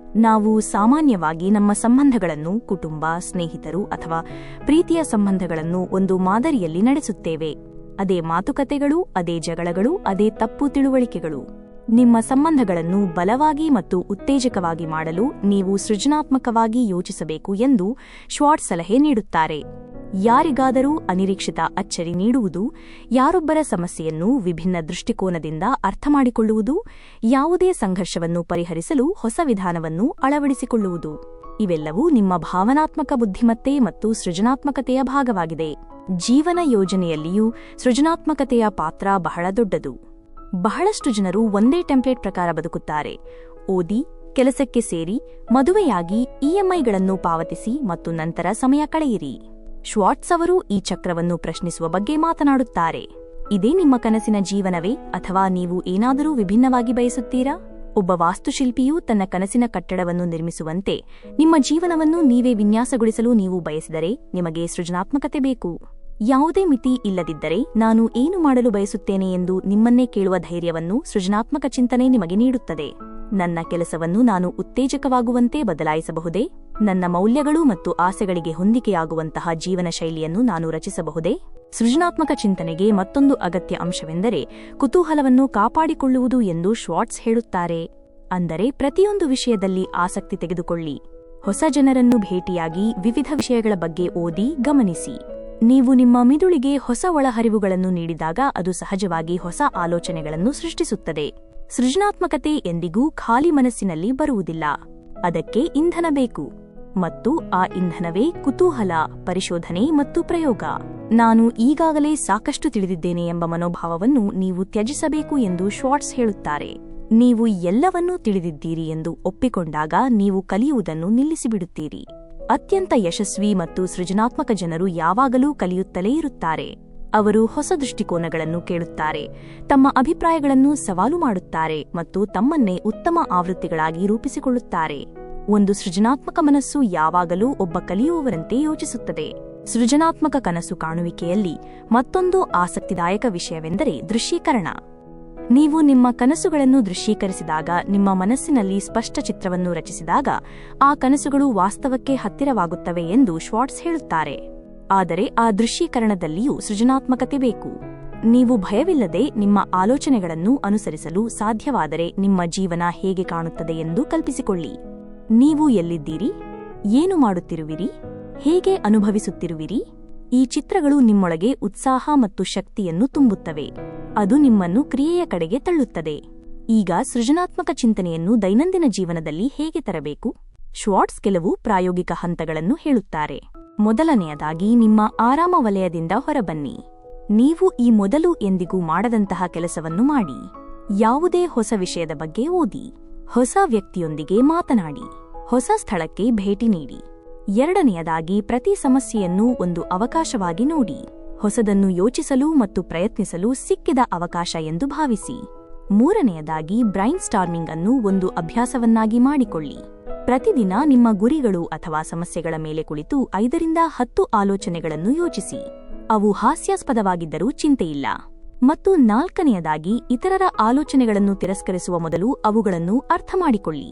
A: ನಾವು ಸಾಮಾನ್ಯವಾಗಿ ನಮ್ಮ ಸಂಬಂಧಗಳನ್ನು ಕುಟುಂಬ, ಸ್ನೇಹಿತರು ಅಥವಾ ಪ್ರೀತಿಯ ಸಂಬಂಧಗಳನ್ನು ಒಂದು ಮಾದರಿಯಲ್ಲಿ ನಡೆಸುತ್ತೇವೆ. ಅದೇ ಮಾತುಕತೆಗಳು, ಅದೇ ಜಗಳಗಳು, ಅದೇ ತಪ್ಪು ತಿಳುವಳಿಕೆಗಳು. ನಿಮ್ಮ ಸಂಬಂಧಗಳನ್ನು ಬಲವಾಗಿ ಮತ್ತು ಉತ್ತೇಜಕವಾಗಿ ಮಾಡಲು ನೀವು ಸೃಜನಾತ್ಮಕವಾಗಿ ಯೋಚಿಸಬೇಕು ಎಂದು ಶ್ವಾರ್ಟ್ಜ್ ಸಲಹೆ ನೀಡುತ್ತಾರೆ. ಯಾರಿಗಾದರೂ ಅನಿರೀಕ್ಷಿತ ಅಚ್ಚರಿ ನೀಡುವುದು, ಯಾರೊಬ್ಬರ ಸಮಸ್ಯೆಯನ್ನು ವಿಭಿನ್ನ ದೃಷ್ಟಿಕೋನದಿಂದ ಅರ್ಥಮಾಡಿಕೊಳ್ಳುವುದು, ಯಾವುದೇ ಸಂಘರ್ಷವನ್ನು ಪರಿಹರಿಸಲು ಹೊಸ ವಿಧಾನವನ್ನು ಅಳವಡಿಸಿಕೊಳ್ಳುವುದು ಇವೆಲ್ಲವೂ ನಿಮ್ಮ ಭಾವನಾತ್ಮಕ ಬುದ್ಧಿಮತ್ತೆ ಮತ್ತು ಸೃಜನಾತ್ಮಕತೆಯ ಭಾಗವಾಗಿದೆ. ಜೀವನ ಯೋಜನೆಯಲ್ಲಿಯೂ ಸೃಜನಾತ್ಮಕತೆಯ ಪಾತ್ರ ಬಹಳ ದೊಡ್ಡದು. ಬಹಳಷ್ಟು ಜನರು ಒಂದೇ ಟೆಂಪ್ಲೇಟ್ ಪ್ರಕಾರ ಬದುಕುತ್ತಾರೆ. ಓದಿ, ಕೆಲಸಕ್ಕೆ ಸೇರಿ, ಮದುವೆಯಾಗಿ, ಇಎಂಐಗಳನ್ನು ಪಾವತಿಸಿ ಮತ್ತು ನಂತರ ಸಮಯ ಕಳೆಯಿರಿ. ಶ್ವಾರ್ಟ್ಜ್ ಅವರು ಈ ಚಕ್ರವನ್ನು ಪ್ರಶ್ನಿಸುವ ಬಗ್ಗೆ ಮಾತನಾಡುತ್ತಾರೆ. ಇದೇ ನಿಮ್ಮ ಕನಸಿನ ಜೀವನವೇ ಅಥವಾ ನೀವು ಏನಾದರೂ ವಿಭಿನ್ನವಾಗಿ ಬಯಸುತ್ತೀರಾ? ಒಬ್ಬ ವಾಸ್ತುಶಿಲ್ಪಿಯು ತನ್ನ ಕನಸಿನ ಕಟ್ಟಡವನ್ನು ನಿರ್ಮಿಸುವಂತೆ ನಿಮ್ಮ ಜೀವನವನ್ನು ನೀವೇ ವಿನ್ಯಾಸಗೊಳಿಸಲು ನೀವು ಬಯಸಿದರೆ ನಿಮಗೆ ಸೃಜನಾತ್ಮಕತೆ ಬೇಕು. ಯಾವುದೇ ಮಿತಿ ಇಲ್ಲದಿದ್ದರೆ ನಾನು ಏನು ಮಾಡಲು ಬಯಸುತ್ತೇನೆ ಎಂದು ನಿಮ್ಮನ್ನೇ ಕೇಳುವ ಧೈರ್ಯವನ್ನು ಸೃಜನಾತ್ಮಕ ಚಿಂತನೆ ನಿಮಗೆ ನೀಡುತ್ತದೆ. ನನ್ನ ಕೆಲಸವನ್ನು ನಾನು ಉತ್ತೇಜಕವಾಗುವಂತೆ ಬದಲಾಯಿಸಬಹುದೇ? ನನ್ನ ಮೌಲ್ಯಗಳು ಮತ್ತು ಆಸೆಗಳಿಗೆ ಹೊಂದಿಕೆಯಾಗುವಂತಹ ಜೀವನ ಶೈಲಿಯನ್ನು ನಾನು ರಚಿಸಬಹುದೇ? ಸೃಜನಾತ್ಮಕ ಚಿಂತನೆಗೆ ಮತ್ತೊಂದು ಅಗತ್ಯ ಅಂಶವೆಂದರೆ ಕುತೂಹಲವನ್ನು ಕಾಪಾಡಿಕೊಳ್ಳುವುದು ಎಂದು ಶ್ವಾರ್ಟ್ಜ್ ಹೇಳುತ್ತಾರೆ. ಅಂದರೆ ಪ್ರತಿಯೊಂದು ವಿಷಯದಲ್ಲಿ ಆಸಕ್ತಿ ತೆಗೆದುಕೊಳ್ಳಿ. ಹೊಸ ಜನರನ್ನು ಭೇಟಿಯಾಗಿ, ವಿವಿಧ ವಿಷಯಗಳ ಬಗ್ಗೆ ಓದಿ, ಗಮನಿಸಿ. ನೀವು ನಿಮ್ಮ ಮಿದುಳಿಗೆ ಹೊಸ ಒಳಹರಿವುಗಳನ್ನು ನೀಡಿದಾಗ ಅದು ಸಹಜವಾಗಿ ಹೊಸ ಆಲೋಚನೆಗಳನ್ನು ಸೃಷ್ಟಿಸುತ್ತದೆ. ಸೃಜನಾತ್ಮಕತೆ ಎಂದಿಗೂ ಖಾಲಿ ಮನಸ್ಸಿನಲ್ಲಿ ಬರುವುದಿಲ್ಲ. ಅದಕ್ಕೆ ಇಂಧನ ಬೇಕು, ಮತ್ತು ಆ ಇಂಧನವೇ ಕುತೂಹಲ, ಪರಿಶೋಧನೆ ಮತ್ತು ಪ್ರಯೋಗ. ನಾನು ಈಗಾಗಲೇ ಸಾಕಷ್ಟು ತಿಳಿದಿದ್ದೇನೆ ಎಂಬ ಮನೋಭಾವವನ್ನು ನೀವು ತ್ಯಜಿಸಬೇಕು ಎಂದು ಶ್ವಾರ್ಟ್ಜ್ ಹೇಳುತ್ತಾರೆ. ನೀವು ಎಲ್ಲವನ್ನೂ ತಿಳಿದಿದ್ದೀರಿ ಎಂದು ಒಪ್ಪಿಕೊಂಡಾಗ ನೀವು ಕಲಿಯುವುದನ್ನು ನಿಲ್ಲಿಸಿಬಿಡುತ್ತೀರಿ. ಅತ್ಯಂತ ಯಶಸ್ವಿ ಮತ್ತು ಸೃಜನಾತ್ಮಕ ಜನರು ಯಾವಾಗಲೂ ಕಲಿಯುತ್ತಲೇ ಇರುತ್ತಾರೆ. ಅವರು ಹೊಸ ದೃಷ್ಟಿಕೋನಗಳನ್ನು ಕೇಳುತ್ತಾರೆ, ತಮ್ಮ ಅಭಿಪ್ರಾಯಗಳನ್ನು ಸವಾಲು ಮಾಡುತ್ತಾರೆ ಮತ್ತು ತಮ್ಮನ್ನೇ ಉತ್ತಮ ಆವೃತ್ತಿಗಳಾಗಿ ರೂಪಿಸಿಕೊಳ್ಳುತ್ತಾರೆ. ಒಂದು ಸೃಜನಾತ್ಮಕ ಮನಸ್ಸು ಯಾವಾಗಲೂ ಒಬ್ಬ ಕಲಿಯುವವರಂತೆ ಯೋಚಿಸುತ್ತದೆ. ಸೃಜನಾತ್ಮಕ ಕನಸು ಕಾಣುವಿಕೆಯಲ್ಲಿ ಮತ್ತೊಂದು ಆಸಕ್ತಿದಾಯಕ ವಿಷಯವೆಂದರೆ ದೃಶ್ಯೀಕರಣ. ನೀವು ನಿಮ್ಮ ಕನಸುಗಳನ್ನು ದೃಶ್ಯೀಕರಿಸಿದಾಗ, ನಿಮ್ಮ ಮನಸ್ಸಿನಲ್ಲಿ ಸ್ಪಷ್ಟ ಚಿತ್ರವನ್ನು ರಚಿಸಿದಾಗ, ಆ ಕನಸುಗಳು ವಾಸ್ತವಕ್ಕೆ ಹತ್ತಿರವಾಗುತ್ತವೆ ಎಂದು ಶ್ವಾರ್ಟ್ಜ್ ಹೇಳುತ್ತಾರೆ. ಆದರೆ ಆ ದೃಶ್ಯೀಕರಣದಲ್ಲಿಯೂ ಸೃಜನಾತ್ಮಕತೆ ಬೇಕು. ನೀವು ಭಯವಿಲ್ಲದೆ ನಿಮ್ಮ ಆಲೋಚನೆಗಳನ್ನು ಅನುಸರಿಸಲು ಸಾಧ್ಯವಾದರೆ ನಿಮ್ಮ ಜೀವನ ಹೇಗೆ ಕಾಣುತ್ತದೆ ಎಂದು ಕಲ್ಪಿಸಿಕೊಳ್ಳಿ. ನೀವು ಎಲ್ಲಿದ್ದೀರಿ? ಏನು ಮಾಡುತ್ತಿರುವಿರಿ? ಹೇಗೆ ಅನುಭವಿಸುತ್ತಿರುವಿರಿ? ಈ ಚಿತ್ರಗಳು ನಿಮ್ಮೊಳಗೆ ಉತ್ಸಾಹ ಮತ್ತು ಶಕ್ತಿಯನ್ನು ತುಂಬುತ್ತವೆ. ಅದು ನಿಮ್ಮನ್ನು ಕ್ರಿಯೆಯ ಕಡೆಗೆ ತಳ್ಳುತ್ತದೆ. ಈಗ ಸೃಜನಾತ್ಮಕ ಚಿಂತನೆಯನ್ನು ದೈನಂದಿನ ಜೀವನದಲ್ಲಿ ಹೇಗೆ ತರಬೇಕು? ಶ್ವಾರ್ಟ್ಜ್ ಕೆಲವು ಪ್ರಾಯೋಗಿಕ ಹಂತಗಳನ್ನು ಹೇಳುತ್ತಾರೆ. ಮೊದಲನೆಯದಾಗಿ, ನಿಮ್ಮ ಆರಾಮ ವಲಯದಿಂದ ಹೊರಬನ್ನಿ. ನೀವು ಈ ಮೊದಲು ಎಂದಿಗೂ ಮಾಡದಂತಹ ಕೆಲಸವನ್ನು ಮಾಡಿ. ಯಾವುದೇ ಹೊಸ ವಿಷಯದ ಬಗ್ಗೆ ಓದಿ, ಹೊಸ ವ್ಯಕ್ತಿಯೊಂದಿಗೆ ಮಾತನಾಡಿ, ಹೊಸ ಸ್ಥಳಕ್ಕೆ ಭೇಟಿ ನೀಡಿ. ಎರಡನೆಯದಾಗಿ, ಪ್ರತಿ ಸಮಸ್ಯೆಯನ್ನು ಒಂದು ಅವಕಾಶವಾಗಿ ನೋಡಿ. ಹೊಸದನ್ನು ಯೋಚಿಸಲು ಮತ್ತು ಪ್ರಯತ್ನಿಸಲು ಸಿಕ್ಕಿದ ಅವಕಾಶ ಎಂದು ಭಾವಿಸಿ. ಮೂರನೆಯದಾಗಿ, ಬ್ರೈನ್ ಸ್ಟಾರ್ಮಿಂಗ್ ಅನ್ನು ಒಂದು ಅಭ್ಯಾಸವನ್ನಾಗಿ ಮಾಡಿಕೊಳ್ಳಿ. ಪ್ರತಿದಿನ ನಿಮ್ಮ ಗುರಿಗಳು ಅಥವಾ ಸಮಸ್ಯೆಗಳ ಮೇಲೆ ಕುಳಿತು 5 ರಿಂದ 10 ಆಲೋಚನೆಗಳನ್ನು ಯೋಚಿಸಿ. ಅವು ಹಾಸ್ಯಾಸ್ಪದವಾಗಿದ್ದರೂ ಚಿಂತೆಯಿಲ್ಲ. ಮತ್ತು ನಾಲ್ಕನೆಯದಾಗಿ, ಇತರರ ಆಲೋಚನೆಗಳನ್ನು ತಿರಸ್ಕರಿಸುವ ಮೊದಲು ಅವುಗಳನ್ನು ಅರ್ಥಮಾಡಿಕೊಳ್ಳಿ.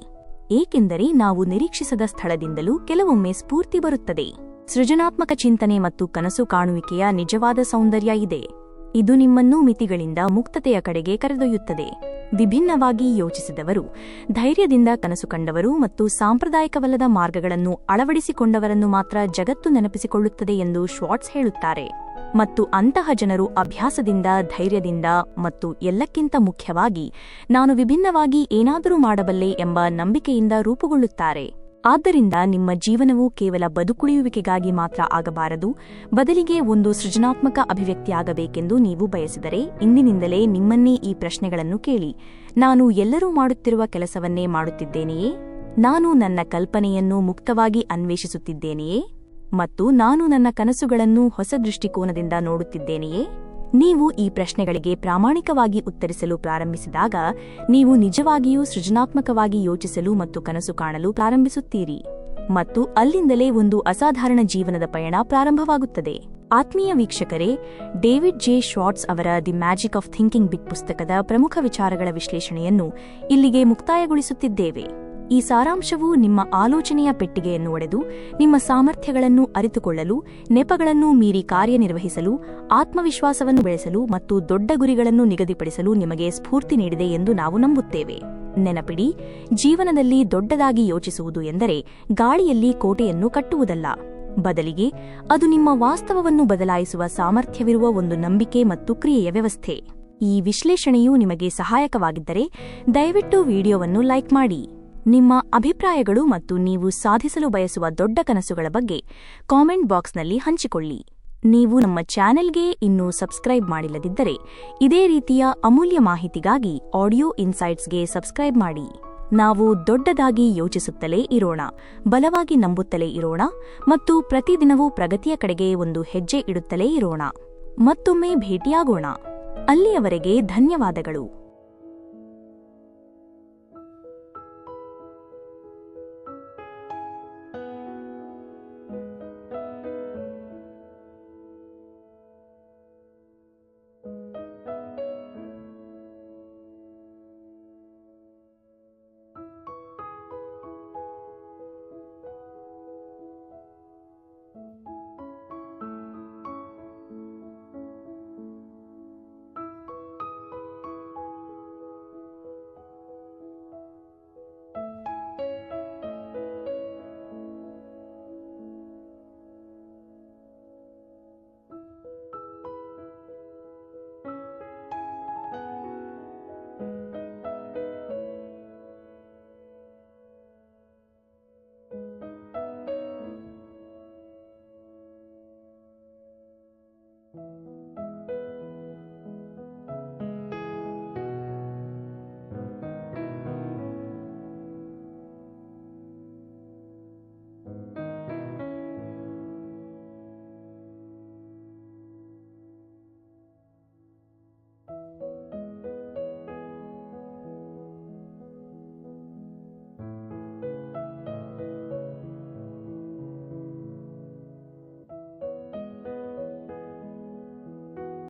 A: ಏಕೆಂದರೆ ನಾವು ನಿರೀಕ್ಷಿಸದ ಸ್ಥಳದಿಂದಲೂ ಕೆಲವೊಮ್ಮೆ ಸ್ಫೂರ್ತಿ ಬರುತ್ತದೆ. ಸೃಜನಾತ್ಮಕ ಚಿಂತನೆ ಮತ್ತು ಕನಸು ಕಾಣುವಿಕೆಯ ನಿಜವಾದ ಸೌಂದರ್ಯ ಇದೆ. ಇದು ನಿಮ್ಮನ್ನು ಮಿತಿಗಳಿಂದ ಮುಕ್ತತೆಯ ಕಡೆಗೆ ಕರೆದೊಯ್ಯುತ್ತದೆ. ವಿಭಿನ್ನವಾಗಿ ಯೋಚಿಸಿದವರು, ಧೈರ್ಯದಿಂದ ಕನಸು ಕಂಡವರು ಮತ್ತು ಸಾಂಪ್ರದಾಯಿಕವಲ್ಲದ ಮಾರ್ಗಗಳನ್ನು ಅಳವಡಿಸಿಕೊಂಡವರನ್ನು ಮಾತ್ರ ಜಗತ್ತು ನೆನಪಿಸಿಕೊಳ್ಳುತ್ತದೆ ಎಂದು ಶ್ವಾರ್ಟ್ಜ್ ಹೇಳುತ್ತಾರೆ. ಮತ್ತು ಅಂತಹ ಜನರು ಅಭ್ಯಾಸದಿಂದ, ಧೈರ್ಯದಿಂದ ಮತ್ತು ಎಲ್ಲಕ್ಕಿಂತ ಮುಖ್ಯವಾಗಿ ನಾನು ವಿಭಿನ್ನವಾಗಿ ಏನಾದರೂ ಮಾಡಬಲ್ಲೆ ಎಂಬ ನಂಬಿಕೆಯಿಂದ ರೂಪುಗೊಳ್ಳುತ್ತಾರೆ. ಆದ್ದರಿಂದ ನಿಮ್ಮ ಜೀವನವು ಕೇವಲ ಬದುಕುಳಿಯುವಿಕೆಗಾಗಿ ಮಾತ್ರ ಆಗಬಾರದು, ಬದಲಿಗೆ ಒಂದು ಸೃಜನಾತ್ಮಕ ಅಭಿವ್ಯಕ್ತಿಯಾಗಬೇಕೆಂದು ನೀವು ಬಯಸಿದರೆ ಇಂದಿನಿಂದಲೇ ನಿಮ್ಮನ್ನೇ ಈ ಪ್ರಶ್ನೆಗಳನ್ನು ಕೇಳಿ. ನಾನು ಎಲ್ಲರೂ ಮಾಡುತ್ತಿರುವ ಕೆಲಸವನ್ನೇ ಮಾಡುತ್ತಿದ್ದೇನೆಯೇ? ನಾನು ನನ್ನ ಕಲ್ಪನೆಯನ್ನು ಮುಕ್ತವಾಗಿ ಅನ್ವೇಷಿಸುತ್ತಿದ್ದೇನೆಯೇ? ಮತ್ತು ನಾನು ನನ್ನ ಕನಸುಗಳನ್ನು ಹೊಸ ದೃಷ್ಟಿಕೋನದಿಂದ ನೋಡುತ್ತಿದ್ದೇನೆಯೇ? ನೀವು ಈ ಪ್ರಶ್ನೆಗಳಿಗೆ ಪ್ರಾಮಾಣಿಕವಾಗಿ ಉತ್ತರಿಸಲು ಪ್ರಾರಂಭಿಸಿದಾಗ ನೀವು ನಿಜವಾಗಿಯೂ ಸೃಜನಾತ್ಮಕವಾಗಿ ಯೋಚಿಸಲು ಮತ್ತು ಕನಸು ಕಾಣಲು ಪ್ರಾರಂಭಿಸುತ್ತೀರಿ, ಮತ್ತು ಅಲ್ಲಿಂದಲೇ ಒಂದು ಅಸಾಧಾರಣ ಜೀವನದ ಪಯಣ ಪ್ರಾರಂಭವಾಗುತ್ತದೆ. ಆತ್ಮೀಯ ವೀಕ್ಷಕರೇ, ಡೇವಿಡ್ ಜೆ ಶ್ವಾರ್ಟ್ಸ್ ಅವರ the magic of thinking big ಪುಸ್ತಕದ ಪ್ರಮುಖ ವಿಚಾರಗಳ ವಿಶ್ಲೇಷಣೆಯನ್ನು ಇಲ್ಲಿಗೆ ಮುಕ್ತಾಯಗೊಳಿಸುತ್ತಿದ್ದೇವೆ. ಈ ಸಾರಾಂಶವು ನಿಮ್ಮ ಆಲೋಚನೆಯ ಪೆಟ್ಟಿಗೆಯನ್ನು ಒಡೆದು ನಿಮ್ಮ ಸಾಮರ್ಥ್ಯಗಳನ್ನು ಅರಿತುಕೊಳ್ಳಲು, ನೆಪಗಳನ್ನು ಮೀರಿ ಕಾರ್ಯನಿರ್ವಹಿಸಲು, ಆತ್ಮವಿಶ್ವಾಸವನ್ನು ಬೆಳೆಸಲು ಮತ್ತು ದೊಡ್ಡ ಗುರಿಗಳನ್ನು ನಿಗದಿಪಡಿಸಲು ನಿಮಗೆ ಸ್ಫೂರ್ತಿ ನೀಡಿದೆ ಎಂದು ನಾವು ನಂಬುತ್ತೇವೆ. ನೆನಪಿಡಿ, ಜೀವನದಲ್ಲಿ ದೊಡ್ಡದಾಗಿ ಯೋಚಿಸುವುದು ಎಂದರೆ ಗಾಳಿಯಲ್ಲಿ ಕೋಟೆಯನ್ನು ಕಟ್ಟುವುದಲ್ಲ, ಬದಲಿಗೆ ಅದು ನಿಮ್ಮ ವಾಸ್ತವವನ್ನು ಬದಲಾಯಿಸುವ ಸಾಮರ್ಥ್ಯವಿರುವ ಒಂದು ನಂಬಿಕೆ ಮತ್ತು ಕ್ರಿಯೆಯ ವ್ಯವಸ್ಥೆ. ಈ ವಿಶ್ಲೇಷಣೆಯು ನಿಮಗೆ ಸಹಾಯಕವಾಗಿದ್ದರೆ ದಯವಿಟ್ಟು ವಿಡಿಯೋವನ್ನು ಲೈಕ್ ಮಾಡಿ. ನಿಮ್ಮ ಅಭಿಪ್ರಾಯಗಳು ಮತ್ತು ನೀವು ಸಾಧಿಸಲು ಬಯಸುವ ದೊಡ್ಡ ಕನಸುಗಳ ಬಗ್ಗೆ ಕಾಮೆಂಟ್ ಬಾಕ್ಸ್ನಲ್ಲಿ ಹಂಚಿಕೊಳ್ಳಿ. ನೀವು ನಮ್ಮ ಚಾನೆಲ್ಗೆ ಇನ್ನೂ ಸಬ್ಸ್ಕ್ರೈಬ್ ಮಾಡಿಲ್ಲದಿದ್ದರೆ ಇದೇ ರೀತಿಯ ಅಮೂಲ್ಯ ಮಾಹಿತಿಗಾಗಿ ಆಡಿಯೋ ಇನ್ಸೈಟ್ಸ್ಗೆ ಸಬ್ಸ್ಕ್ರೈಬ್ ಮಾಡಿ. ನಾವು ದೊಡ್ಡದಾಗಿ ಯೋಚಿಸುತ್ತಲೇ ಇರೋಣ, ಬಲವಾಗಿ ನಂಬುತ್ತಲೇ ಇರೋಣ ಮತ್ತು ಪ್ರತಿದಿನವೂ ಪ್ರಗತಿಯ ಕಡೆಗೆ ಒಂದು ಹೆಜ್ಜೆ ಇಡುತ್ತಲೇ ಇರೋಣ. ಮತ್ತೊಮ್ಮೆ ಭೇಟಿಯಾಗೋಣ. ಅಲ್ಲಿಯವರೆಗೆ ಧನ್ಯವಾದಗಳು.